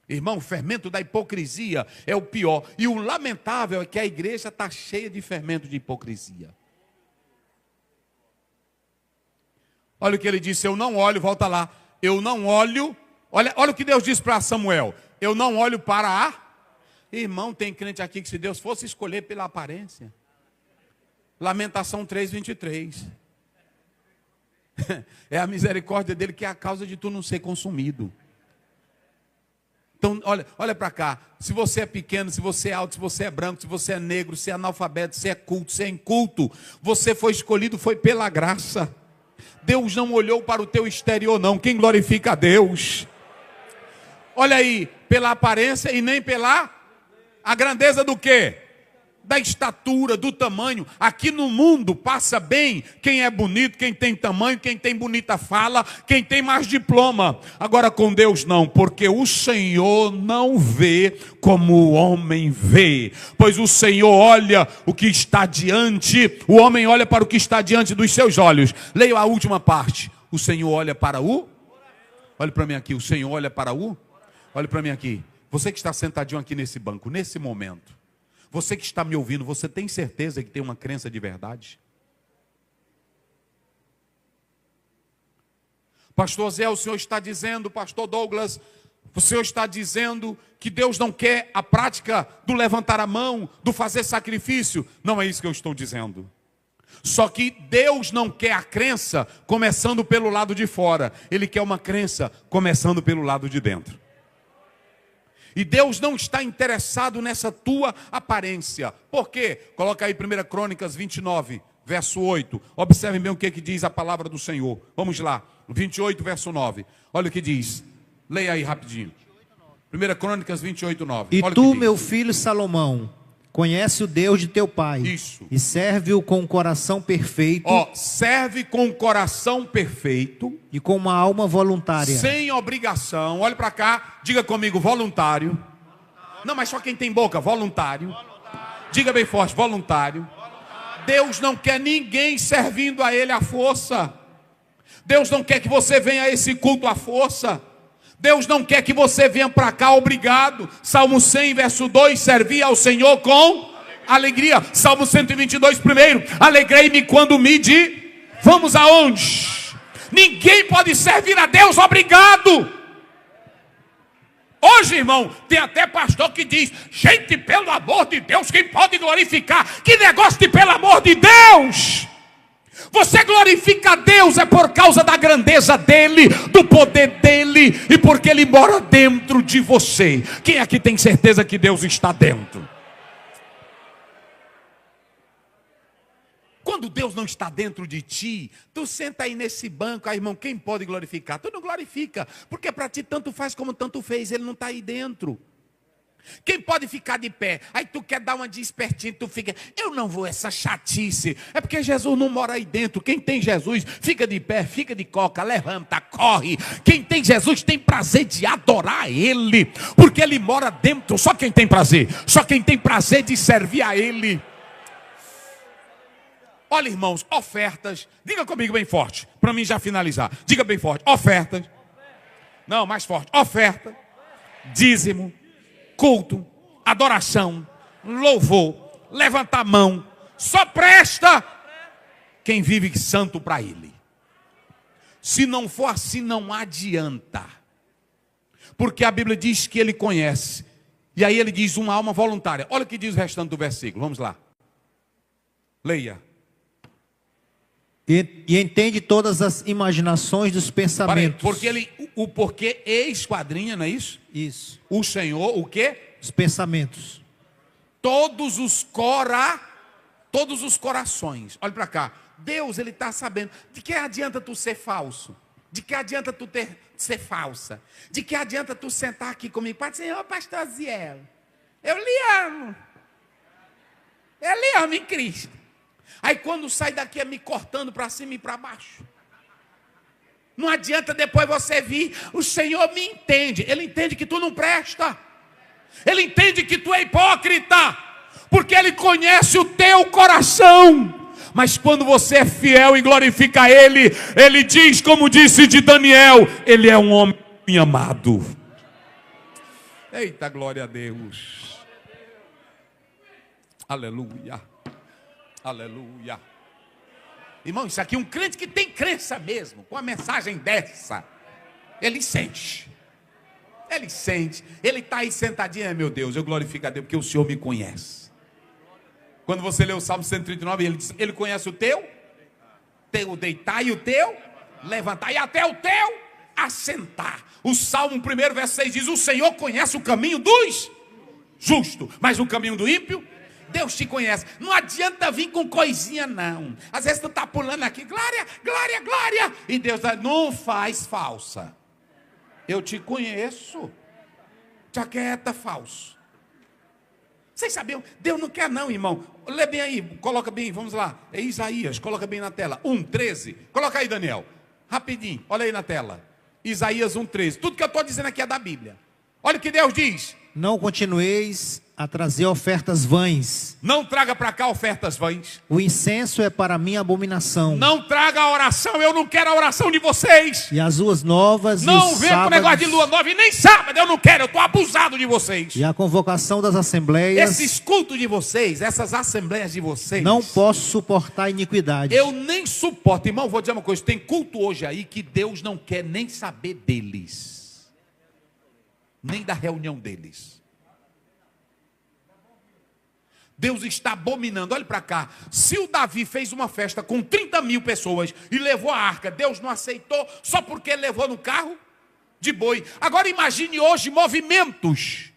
[SPEAKER 1] Irmão, o fermento da hipocrisia é o pior. E o lamentável é que a igreja está cheia de fermento de hipocrisia. Olha o que ele disse, eu não olho, volta lá. Eu não olho, olha o que Deus disse para Samuel. Eu não olho para a... Irmão, tem crente aqui que se Deus fosse escolher pela aparência. Lamentação 3:23. É a misericórdia dele que é a causa de tu não ser consumido. Então, olha para cá, se você é pequeno, se você é alto, se você é branco, se você é negro, se é analfabeto, se é culto, se é inculto, você foi escolhido, foi pela graça. Deus não olhou para o teu exterior não, quem glorifica a Deus? Olha aí, pela aparência e nem pela a grandeza do quê? Da estatura, do tamanho. Aqui no mundo passa bem quem é bonito, quem tem tamanho, quem tem bonita fala, quem tem mais diploma. Agora com Deus não, porque o Senhor não vê como o homem vê. Pois o Senhor olha o que está diante, o homem olha para o que está diante dos seus olhos. Leia a última parte. O Senhor olha para o... Olhe para mim aqui, o Senhor olha para o... Olhe para mim aqui. Você que está sentadinho aqui nesse banco, nesse momento. Você que está me ouvindo, você tem certeza que tem uma crença de verdade? Pastor Zé, o senhor está dizendo, pastor Douglas, o senhor está dizendo que Deus não quer a prática do levantar a mão, do fazer sacrifício. Não é isso que eu estou dizendo. Só que Deus não quer a crença começando pelo lado de fora. Ele quer uma crença começando pelo lado de dentro. E Deus não está interessado nessa tua aparência. Por quê? Coloca aí 1 Crônicas 29, verso 8. Observem bem o que diz a palavra do Senhor. Vamos lá, 28, verso 9. Olha o que diz. Leia aí rapidinho. 1 Crônicas 28, 9.
[SPEAKER 2] E
[SPEAKER 1] Olha o que
[SPEAKER 2] tu,
[SPEAKER 1] diz.
[SPEAKER 2] meu filho Salomão, conhece o Deus de teu pai.
[SPEAKER 1] Isso.
[SPEAKER 2] E serve-o com um coração perfeito
[SPEAKER 1] Serve com o coração perfeito,
[SPEAKER 2] e com uma alma voluntária.
[SPEAKER 1] sem obrigação. Olha para cá, diga comigo, voluntário. Não, mas só quem tem boca, voluntário. Diga bem forte, voluntário. Deus não quer ninguém servindo a Ele à força. Deus não quer que você venha a esse culto à força. Deus não quer que você venha para cá obrigado. Salmo 100, verso 2, servir ao Senhor com alegria. Salmo 122, primeiro, alegrei-me quando me Vamos aonde? Ninguém pode servir a Deus obrigado. Hoje, irmão, tem até pastor que diz, gente, pelo amor de Deus, quem pode glorificar? Que negócio de pelo amor de Deus? Você glorifica a Deus é por causa da grandeza dEle, do poder dEle, e porque Ele mora dentro de você. Quem aqui tem certeza que Deus está dentro? Quando Deus não está dentro de ti, tu senta aí nesse banco, aí irmão, quem pode glorificar? Tu não glorifica, porque para ti tanto faz como tanto fez, Ele não está aí dentro. Quem pode ficar de pé? Aí tu quer dar uma de espertinho, tu fica, eu não vou essa chatice. É porque Jesus não mora aí dentro. Quem tem Jesus, fica de pé, fica de coca, levanta, corre. Quem tem Jesus tem prazer de adorar Ele, porque Ele mora dentro. Só quem tem prazer de servir a Ele. Olha, irmãos, ofertas. Diga comigo bem forte, para mim já finalizar. Diga bem forte, ofertas. Não, mais forte, oferta, dízimo, culto, adoração, louvor, levantar a mão, só presta quem vive santo para Ele. Se não for assim, não adianta, porque a Bíblia diz que Ele conhece, e aí Ele diz uma alma voluntária. Olha o que diz o restante do versículo, vamos lá, leia.
[SPEAKER 2] E entende todas as imaginações dos pensamentos.
[SPEAKER 1] Porque o porquê esquadrinha, não é isso?
[SPEAKER 2] Isso.
[SPEAKER 1] O Senhor, o quê?
[SPEAKER 2] Os pensamentos.
[SPEAKER 1] Todos os corações. Olha para cá. Deus, Ele está sabendo. De que adianta tu ser falso? De que adianta tu ser falsa? De que adianta tu sentar aqui comigo? Pode dizer, ô pastor Ziel, eu lhe amo. Eu lhe amo em Cristo. Aí quando sai daqui é me cortando para cima e para baixo. Não adianta depois você vir, o Senhor me entende. Ele entende que tu não presta. Ele entende que tu é hipócrita. Porque Ele conhece o teu coração. Mas quando você é fiel e glorifica Ele, Ele diz, como disse de Daniel, Ele é um homem amado. Eita, glória a Deus. Aleluia. Aleluia. Irmão, isso aqui é um crente que tem crença mesmo. Com a mensagem dessa, ele sente. Ele sente. Ele está aí sentadinho. Meu Deus, eu glorifico a Deus porque o Senhor me conhece. Quando você lê o Salmo 139, ele diz, Ele conhece o teu deitar e o teu levantar e até o teu assentar. O Salmo 1, verso 6 diz, o Senhor conhece o caminho dos justos, mas o caminho do ímpio, Deus te conhece. Não adianta vir com coisinha não. Às vezes tu está pulando aqui, glória, glória, glória. E Deus diz, não faz falsa. Eu te conheço. Já quieta, falso. Vocês sabiam? Deus não quer não, irmão. Lê bem aí, coloca bem, vamos lá. É Isaías, coloca bem na tela. 1:13. Coloca aí, Daniel. Rapidinho, olha aí na tela. Isaías 1:13. Tudo que eu estou dizendo aqui é da Bíblia. Olha o que Deus diz.
[SPEAKER 2] Não continueis a trazer ofertas vãs.
[SPEAKER 1] Não traga para cá ofertas vãs.
[SPEAKER 2] O incenso é para mim abominação.
[SPEAKER 1] Não traga a oração, eu não quero a oração de vocês.
[SPEAKER 2] E as luas novas
[SPEAKER 1] não vem com negócio de lua nova e nem sábado, eu não quero, eu estou abusado de vocês.
[SPEAKER 2] E a convocação das assembleias.
[SPEAKER 1] Esses cultos de vocês, essas assembleias de vocês.
[SPEAKER 2] Não posso suportar iniquidade.
[SPEAKER 1] Eu nem suporto, irmão, vou dizer uma coisa, tem culto hoje aí que Deus não quer nem saber deles. Nem da reunião deles. Deus está abominando, olha para cá. Se o Davi fez uma festa com 30.000 pessoas e levou a arca, Deus não aceitou só porque ele levou no carro de boi. Agora imagine hoje movimentos,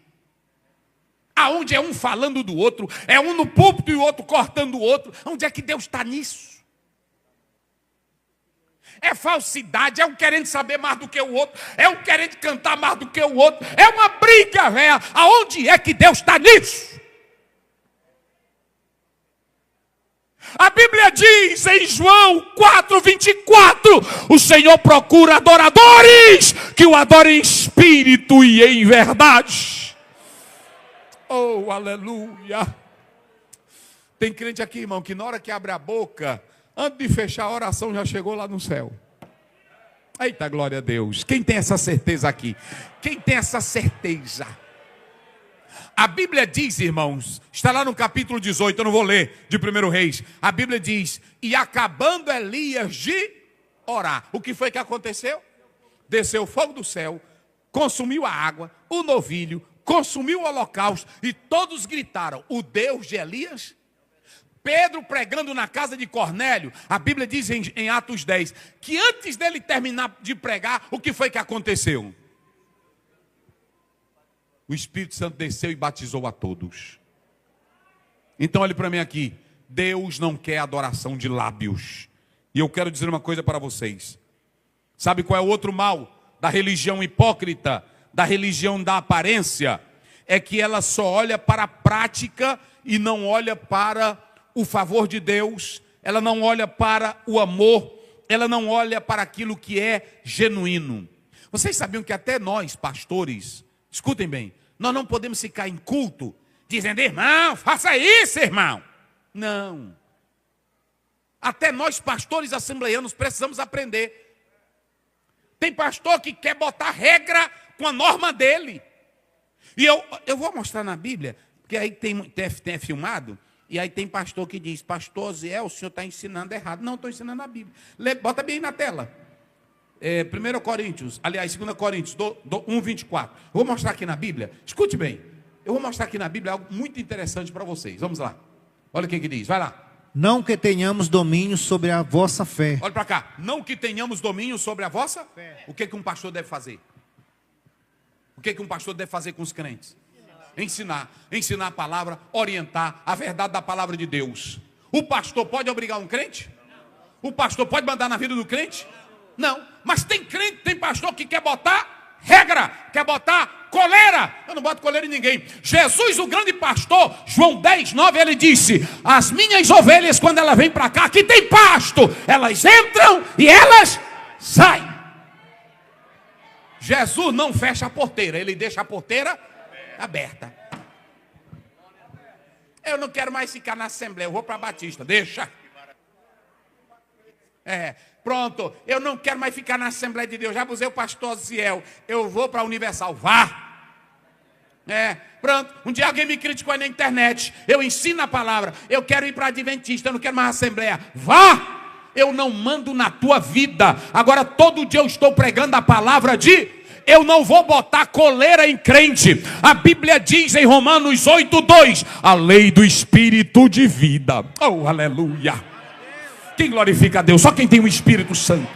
[SPEAKER 1] aonde é um falando do outro, é um no púlpito e o outro cortando o outro. Onde é que Deus está nisso? É falsidade, é um querendo saber mais do que o outro, é um querendo cantar mais do que o outro, é uma briga, velho. Aonde é que Deus está nisso? A Bíblia diz em João 4:24, o Senhor procura adoradores que o adorem em espírito e em verdade. Oh, aleluia. Tem crente aqui, irmão, que na hora que abre a boca, antes de fechar a oração, já chegou lá no céu. Eita, glória a Deus. Quem tem essa certeza aqui? Quem tem essa certeza? A Bíblia diz, irmãos, está lá no capítulo 18, eu não vou ler, de 1 Reis. A Bíblia diz, e acabando Elias de orar. O que foi que aconteceu? Desceu fogo do céu, consumiu a água, o novilho, consumiu o holocausto, e todos gritaram, o Deus de Elias? Pedro pregando na casa de Cornélio, a Bíblia diz em Atos 10, que antes dele terminar de pregar, o que foi que aconteceu? O Espírito Santo desceu e batizou a todos. Então olhe para mim aqui, Deus não quer adoração de lábios. E eu quero dizer uma coisa para vocês. Sabe qual é o outro mal da religião hipócrita, da religião da aparência? É que ela só olha para a prática e não olha para o favor de Deus, ela não olha para o amor, ela não olha para aquilo que é genuíno. Vocês sabiam que até nós, pastores, escutem bem, nós não podemos ficar em culto dizendo, irmão, faça isso, irmão. Não. Até nós, pastores assembleianos, precisamos aprender. Tem pastor que quer botar regra com a norma dele. E eu vou mostrar na Bíblia, porque aí tem filmado, e aí tem pastor que diz, pastor Zé, o senhor está ensinando errado. Não, estou ensinando a Bíblia. Bota bem aí na tela. 1 Coríntios, aliás, 2 Coríntios 1:24. Vou mostrar aqui na Bíblia. Escute bem. Eu vou mostrar aqui na Bíblia algo muito interessante para vocês. Vamos lá. Olha o que diz. Vai lá.
[SPEAKER 2] Não que tenhamos domínio sobre a vossa fé.
[SPEAKER 1] Olha para cá. Não que tenhamos domínio sobre a vossa fé. O que um pastor deve fazer? O que um pastor deve fazer com os crentes? Ensinar a palavra, orientar a verdade da palavra de Deus. O pastor pode obrigar um crente? O pastor pode mandar na vida do crente? Não, mas tem crente, tem pastor que quer botar regra, quer botar coleira. Eu não boto coleira em ninguém. Jesus, o grande pastor, João 10:9, ele disse, as minhas ovelhas, quando elas vêm para cá, que tem pasto, elas entram e elas saem. Jesus não fecha a porteira, ele deixa a porteira aberta. Eu não quero mais ficar na Assembleia, eu vou para a Batista, deixa. Pronto, eu não quero mais ficar na Assembleia de Deus, já abusei o pastor Ziel, eu vou para a Universal, vá. Pronto, um dia alguém me criticou aí na internet, eu ensino a palavra, eu quero ir para a Adventista, eu não quero mais Assembleia, vá. Eu não mando na tua vida, agora todo dia eu estou pregando a palavra eu não vou botar coleira em crente. A Bíblia diz em Romanos 8:2, a lei do Espírito de vida. Oh, aleluia. Quem glorifica a Deus? Só quem tem o Espírito Santo.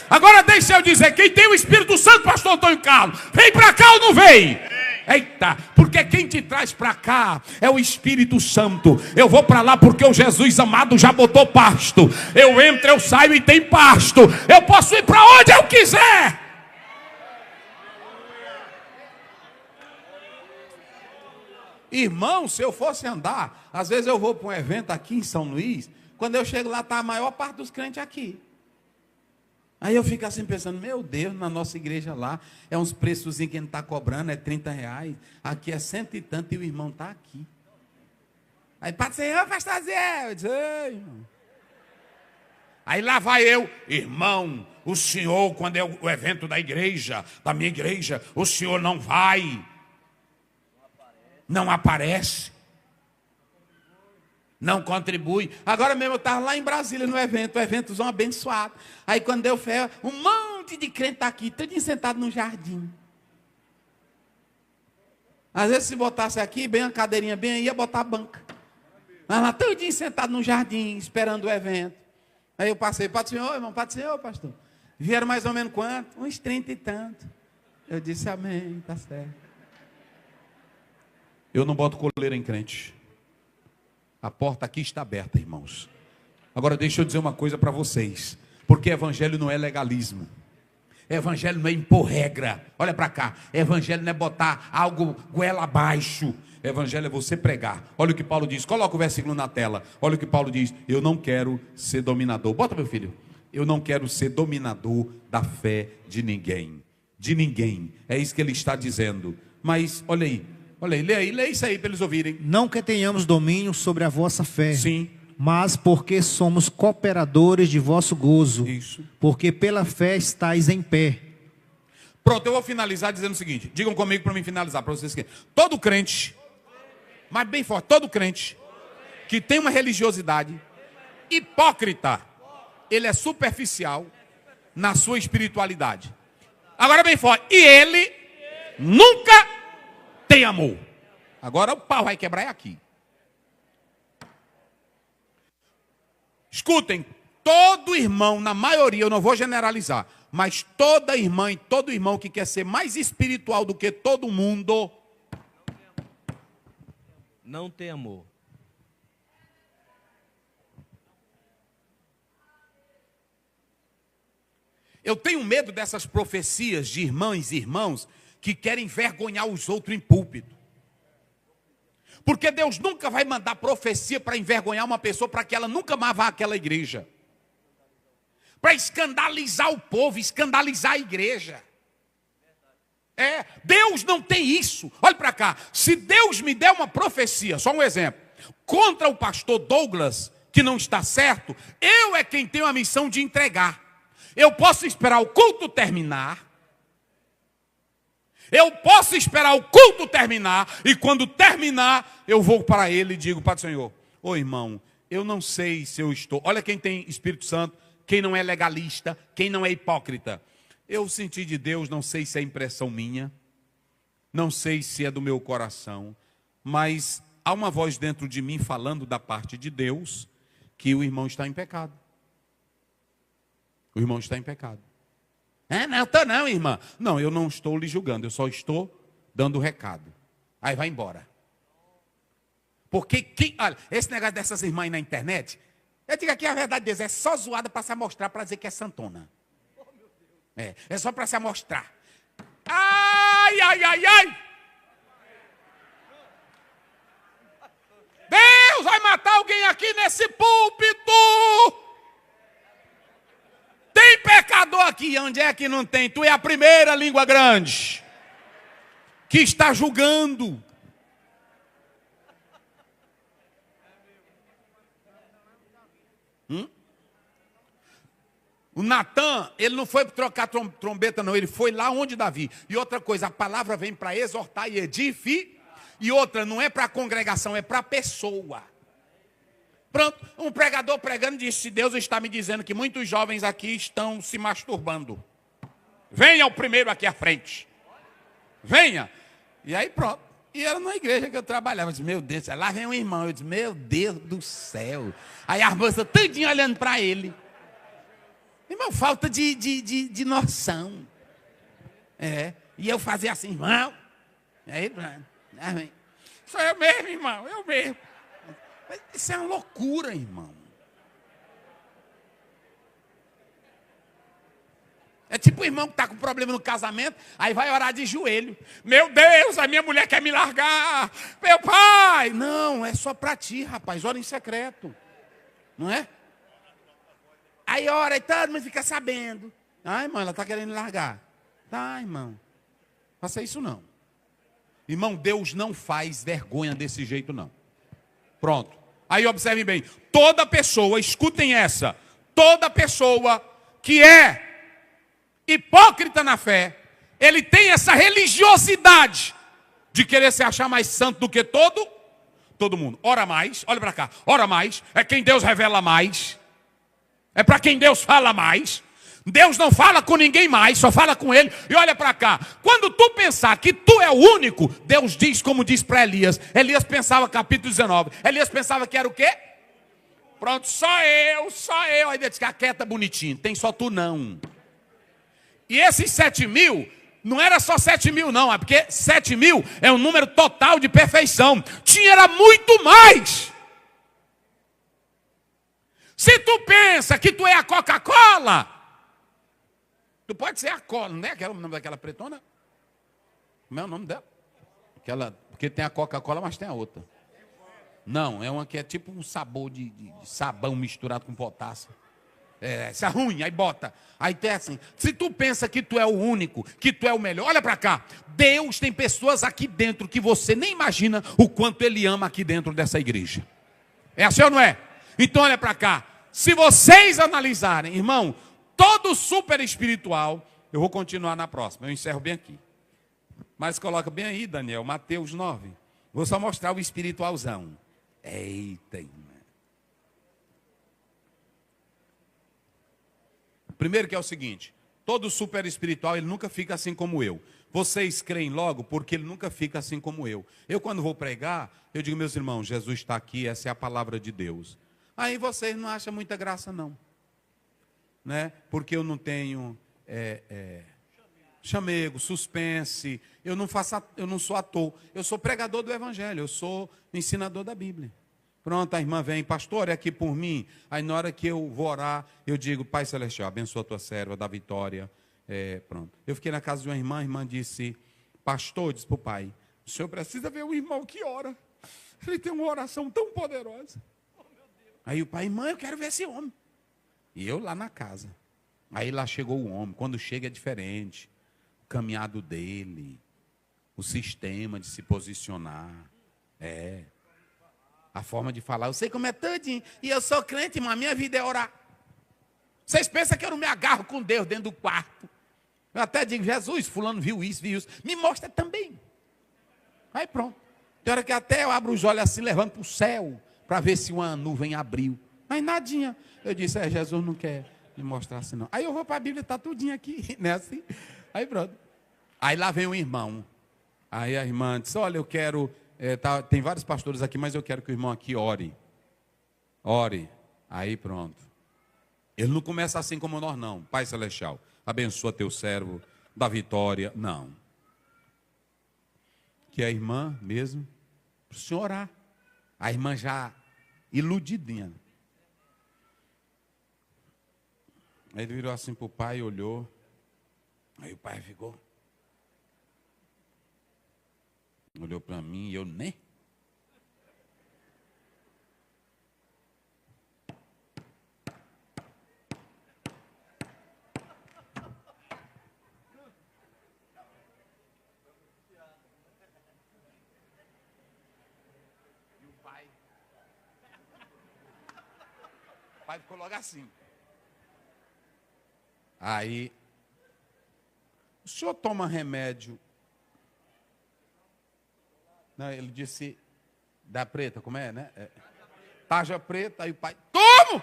[SPEAKER 1] Agora deixa eu dizer, quem tem o Espírito Santo, pastor Antônio Carlos, vem para cá ou não vem? Eita, porque quem te traz para cá é o Espírito Santo. Eu vou para lá porque o Jesus amado já botou pasto. Eu entro, eu saio e tem pasto. Eu posso ir para onde eu quiser. Irmão, se eu fosse andar, às vezes eu vou para um evento aqui em São Luís, quando eu chego lá está a maior parte dos crentes aqui. Aí eu fico assim pensando, meu Deus, na nossa igreja lá, é uns preços que a gente está cobrando, é R$30, aqui é 100 e tanto e o irmão está aqui. Aí pode ser, pastor Zé, eu disse, ei, irmão. Aí lá vai eu, irmão, o senhor, quando é o evento da igreja, da minha igreja, o senhor não vai. Não aparece, não contribui. Agora mesmo eu estava lá em Brasília no evento, o eventozão abençoado. Aí quando deu fé, um monte de crente está aqui, todo sentado no jardim. Às vezes se botasse aqui, bem a cadeirinha bem aí, ia botar a banca. Mas lá todo sentado no jardim, esperando o evento. Aí eu passei, Pai do Senhor, irmão, Pai do Senhor, pastor. Vieram mais ou menos quanto? Uns 30 e tanto. Eu disse, amém, está certo. Eu não boto coleira em crente. A porta aqui está aberta, irmãos. Agora deixa eu dizer uma coisa para vocês. Porque evangelho não é legalismo. Evangelho não é impor regra. Olha para cá. Evangelho não é botar algo goela abaixo. Evangelho é você pregar. Olha o que Paulo diz. Coloca o versículo na tela. Olha o que Paulo diz. Eu não quero ser dominador. Bota, meu filho. Eu não quero ser dominador da fé de ninguém. De ninguém. É isso que ele está dizendo. Mas, olha aí, lê isso aí para eles ouvirem.
[SPEAKER 2] Não que tenhamos domínio sobre a vossa fé.
[SPEAKER 1] Sim.
[SPEAKER 2] Mas porque somos cooperadores de vosso gozo.
[SPEAKER 1] Isso.
[SPEAKER 2] Porque pela fé estáis em pé.
[SPEAKER 1] Pronto, eu vou finalizar dizendo o seguinte. Digam comigo para mim finalizar, para vocês que todo crente, mas bem forte, todo crente que tem uma religiosidade hipócrita, ele é superficial na sua espiritualidade. Agora bem forte, e ele nunca tem amor. Agora o pau vai quebrar aqui. Escutem, todo irmão, na maioria, eu não vou generalizar, mas toda irmã e todo irmão que quer ser mais espiritual do que todo mundo,
[SPEAKER 3] não tem amor.
[SPEAKER 1] Eu tenho medo dessas profecias de irmãs e irmãos que querem envergonhar os outros em púlpito. Porque Deus nunca vai mandar profecia para envergonhar uma pessoa, para que ela nunca mais vá àquela igreja. Para escandalizar o povo, escandalizar a igreja. Deus não tem isso. Olha para cá, se Deus me der uma profecia, só um exemplo, contra o pastor Douglas, que não está certo, eu é quem tenho a missão de entregar. Eu posso esperar o culto terminar. Eu posso esperar o culto terminar. E quando terminar, eu vou para ele e digo para o Senhor: ô irmão, eu não sei se eu estou. Olha quem tem Espírito Santo, quem não é legalista, quem não é hipócrita. Eu senti de Deus, não sei se é impressão minha, não sei se é do meu coração, mas há uma voz dentro de mim falando da parte de Deus que o irmão está em pecado. O irmão está em pecado. Não estou não, irmã. Não, eu não estou lhe julgando, eu só estou dando o recado. Aí vai embora. Porque, olha, esse negócio dessas irmãs aí na internet, eu digo aqui a verdade deles, é só zoada para se amostrar, para dizer que é santona. É só para se amostrar. Ai, ai, ai, ai. Deus vai matar alguém aqui nesse púlpito. Tem pecador aqui, onde é que não tem? Tu é a primeira língua grande que está julgando. O Natan, ele não foi trocar trombeta não, ele foi lá onde Davi. E outra coisa, a palavra vem para exortar e edificar. E outra, não é para a congregação, é para a pessoa. Pronto, um pregador pregando disse: Deus está me dizendo que muitos jovens aqui estão se masturbando. Venha o primeiro aqui à frente. Venha. E aí pronto. E era na igreja que eu trabalhava. Eu disse: meu Deus, lá vem um irmão. Eu disse: meu Deus do céu. Aí as moças tudinho olhando para ele. Irmão, falta de noção. E eu fazia assim: irmão. Aí, sou eu mesmo, irmão, eu mesmo. Mas isso é uma loucura, irmão. É tipo o irmão que está com problema no casamento, aí vai orar de joelho. Meu Deus, a minha mulher quer me largar. Meu pai. Não, é só para ti, rapaz. Ora em secreto. Não é? Aí ora e todo mundo fica sabendo. Ah, irmão, ela está querendo largar. Tá, irmão. Faça isso não. Irmão, Deus não faz vergonha desse jeito não. Pronto. Aí observem bem. Toda pessoa, escutem essa. Toda pessoa que é hipócrita na fé, ele tem essa religiosidade de querer se achar mais santo do que todo mundo. Ora mais, olha para cá. Ora mais, é quem Deus revela mais. É para quem Deus fala mais. Deus não fala com ninguém mais, só fala com ele. E olha para cá, quando tu pensar que tu é o único, Deus diz como diz para Elias. Elias pensava, capítulo 19, Elias pensava que era o quê? Pronto, só eu. Aí Deus disse: aquieta bonitinho, tem só tu não. E esses 7.000, não era só 7.000 não, é porque 7.000 é um número total de perfeição. Era muito mais. Se tu pensa pensa que tu é a Coca-Cola, tu pode ser a cola, não é aquele o nome daquela pretona? Como é o nome dela? Porque tem a Coca-Cola, mas tem a outra. Não, é uma que é tipo um sabor de sabão misturado com potássio. Essa é ruim, aí bota. Aí tem assim, se tu pensa que tu é o único, que tu é o melhor, olha para cá. Deus tem pessoas aqui dentro que você nem imagina o quanto Ele ama aqui dentro dessa igreja. É assim ou não é? Então olha para cá. Se vocês analisarem, irmão, todo super espiritual, eu vou continuar na próxima, eu encerro bem aqui. Mas coloca bem aí, Daniel, Mateus 9. Vou só mostrar o espiritualzão. Eita, irmão. Primeiro que é o seguinte, todo super espiritual, ele nunca fica assim como eu. Vocês creem logo porque ele nunca fica assim como eu. Eu quando vou pregar, eu digo, meus irmãos, Jesus está aqui, essa é a palavra de Deus. Aí vocês não acham muita graça não. Né? Porque eu não tenho chamego, suspense, eu não sou ator, eu sou pregador do evangelho, eu sou ensinador da Bíblia. Pronto, a irmã vem, pastor, é aqui por mim. Aí na hora que eu vou orar, eu digo, Pai Celestial, abençoa a tua serva, dá vitória. Pronto. Eu fiquei na casa de uma irmã, a irmã disse, pastor, disse para o pai, o senhor precisa ver o irmão que ora. Ele tem uma oração tão poderosa. Aí o pai, irmã, eu quero ver esse homem. E eu lá na casa. Aí lá chegou o homem, quando chega é diferente. O caminhado dele, o sistema de se posicionar, a forma de falar, eu sei como é todinho, e eu sou crente, mas a minha vida é orar. Vocês pensam que eu não me agarro com Deus dentro do quarto? Eu até digo, Jesus, fulano viu isso, me mostra também. Aí pronto. Tem hora que até eu abro os olhos assim, levando para o céu, para ver se uma nuvem abriu. Mas nadinha. Eu disse, Jesus não quer me mostrar assim não. Aí eu vou para a Bíblia, está tudinho aqui, né assim? Aí pronto. Aí lá vem um irmão. Aí a irmã disse, olha, eu quero... tem vários pastores aqui, mas eu quero que o irmão aqui ore. Ore. Aí pronto. Ele não começa assim como nós não. Pai Celestial, abençoa teu servo, dá vitória. Não. Que a irmã mesmo, para o senhor orar. A irmã já iludidinha. Aí ele virou assim para o pai, olhou. Aí o pai ficou. Olhou para mim e eu nem. E o pai ficou logo assim. Aí, o senhor toma remédio? Não, ele disse, da preta, como é, né? Tarja preta, aí o pai, tomo!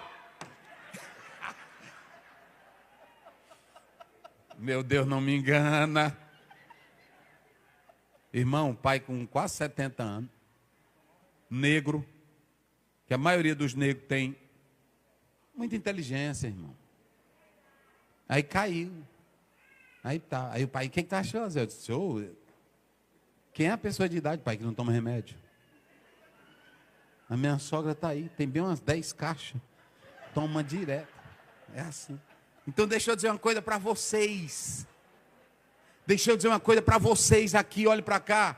[SPEAKER 1] Meu Deus, não me engana. Irmão, pai com quase 70 anos, negro, que a maioria dos negros tem muita inteligência, irmão. Aí caiu. Aí tá. Aí o pai, o que tá achando, Zé? Eu disse, quem é a pessoa de idade, pai, que não toma remédio? A minha sogra está aí, tem bem umas 10 caixas. Toma direto. É assim. Então deixa eu dizer uma coisa para vocês. Deixa eu dizer uma coisa para vocês aqui, olhe para cá.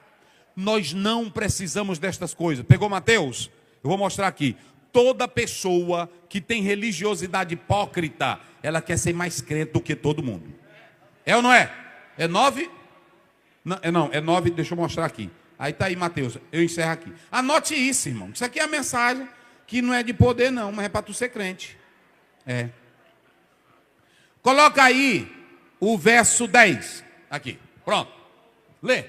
[SPEAKER 1] Nós não precisamos destas coisas. Pegou Mateus? Eu vou mostrar aqui. Toda pessoa que tem religiosidade hipócrita, ela quer ser mais crente do que todo mundo. É ou não é? É 9? Não, é 9, deixa eu mostrar aqui. Aí está aí, Mateus, eu encerro aqui. Anote isso, irmão. Isso aqui é a mensagem que não é de poder, não, mas é para tu ser crente. Coloca aí o verso 10. Aqui, pronto. Lê.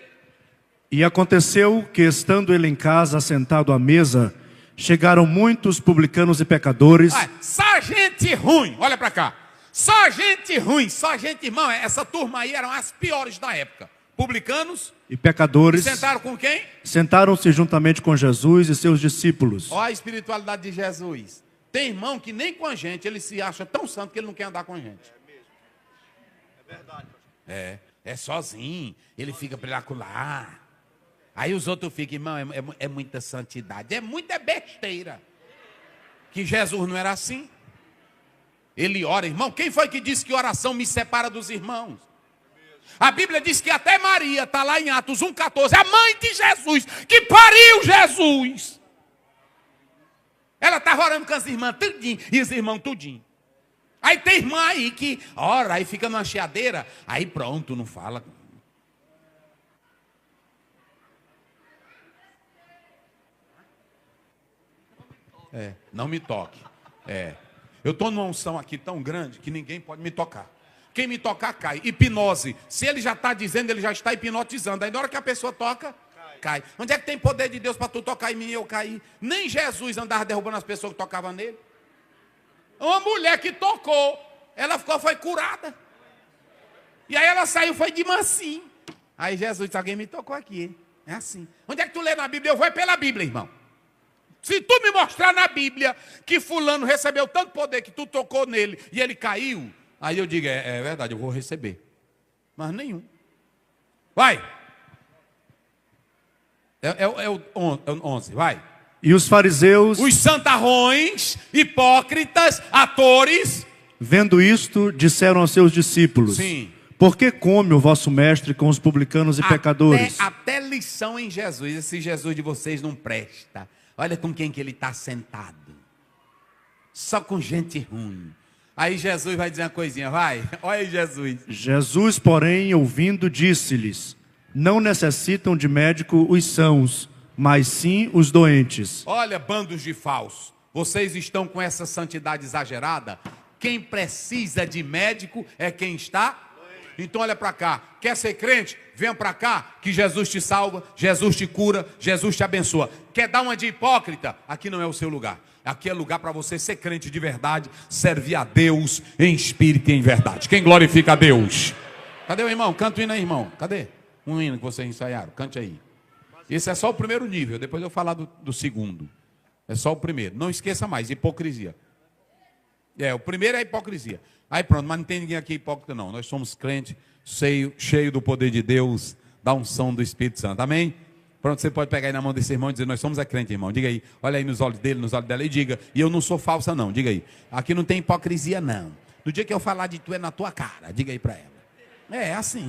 [SPEAKER 3] E aconteceu que, estando ele em casa, sentado à mesa, chegaram muitos publicanos e pecadores.
[SPEAKER 1] Só gente ruim, olha para cá. Só gente ruim, só gente, irmão, essa turma aí eram as piores da época. Publicanos
[SPEAKER 3] e pecadores.
[SPEAKER 1] E sentaram com quem?
[SPEAKER 3] Sentaram-se juntamente com Jesus e seus discípulos.
[SPEAKER 1] Olha a espiritualidade de Jesus. Tem irmão que nem com a gente, ele se acha tão santo que ele não quer andar com a gente.
[SPEAKER 3] É mesmo. É verdade.
[SPEAKER 1] É sozinho, ele fica lá. Aí os outros ficam, irmão, é muita santidade, é muita besteira. Que Jesus não era assim. Ele ora, irmão. Quem foi que disse que oração me separa dos irmãos? A Bíblia diz que até Maria, está lá em Atos 1,14, a mãe de Jesus, que pariu Jesus. Ela estava orando com as irmãs tudinho, e os irmãos tudinho. Aí tem irmã aí que ora, aí fica numa chiadeira, aí pronto, não fala. Não me toque. Eu estou numa unção aqui tão grande que ninguém pode me tocar. Quem me tocar, cai. Hipnose. Se ele já está dizendo, ele já está hipnotizando. Aí na hora que a pessoa toca, cai. Onde é que tem poder de Deus para tu tocar em mim e eu cair? Nem Jesus andava derrubando as pessoas que tocavam nele. Uma mulher que tocou, ela foi curada. E aí ela saiu, foi de mansinho. Aí Jesus disse, alguém me tocou aqui. É assim. Onde é que tu lê na Bíblia? Eu vou pela Bíblia, irmão. Se tu me mostrar na Bíblia que fulano recebeu tanto poder que tu tocou nele e ele caiu, aí eu digo, é verdade, eu vou receber. Mas nenhum. Vai. É o 11, vai.
[SPEAKER 3] E os fariseus,
[SPEAKER 1] os santarrões, hipócritas, atores,
[SPEAKER 3] vendo isto, disseram aos seus discípulos,
[SPEAKER 1] sim,
[SPEAKER 3] por que come o vosso mestre com os publicanos e pecadores?
[SPEAKER 1] Até lição em Jesus. Esse Jesus de vocês não presta. Olha com quem que ele está sentado. Só com gente ruim. Aí Jesus vai dizer uma coisinha, vai. Olha aí Jesus.
[SPEAKER 3] Jesus, porém, ouvindo, disse-lhes, não necessitam de médico os sãos, mas sim os doentes.
[SPEAKER 1] Olha, bandos de falsos. Vocês estão com essa santidade exagerada? Quem precisa de médico é quem está. Então olha para cá. Quer ser crente? Venha para cá, que Jesus te salva, Jesus te cura, Jesus te abençoa. Quer dar uma de hipócrita? Aqui não é o seu lugar. Aqui é lugar para você ser crente de verdade, servir a Deus em espírito e em verdade. Quem glorifica a Deus? Cadê o irmão? Canta o hino aí, irmão. Cadê? Um hino que vocês ensaiaram. Cante aí. Esse é só o primeiro nível. Depois eu vou falar do segundo. É só o primeiro. Não esqueça mais, hipocrisia. O primeiro é a hipocrisia. Aí pronto, mas não tem ninguém aqui hipócrita não. Nós somos crentes, cheio do poder de Deus, da unção do Espírito Santo. Amém? Pronto, você pode pegar aí na mão desse irmão e dizer, nós somos crente, irmão. Diga aí, olha aí nos olhos dele, nos olhos dela e diga, e eu não sou falsa não, diga aí. Aqui não tem hipocrisia não. No dia que eu falar de tu é na tua cara, diga aí para ela. É assim.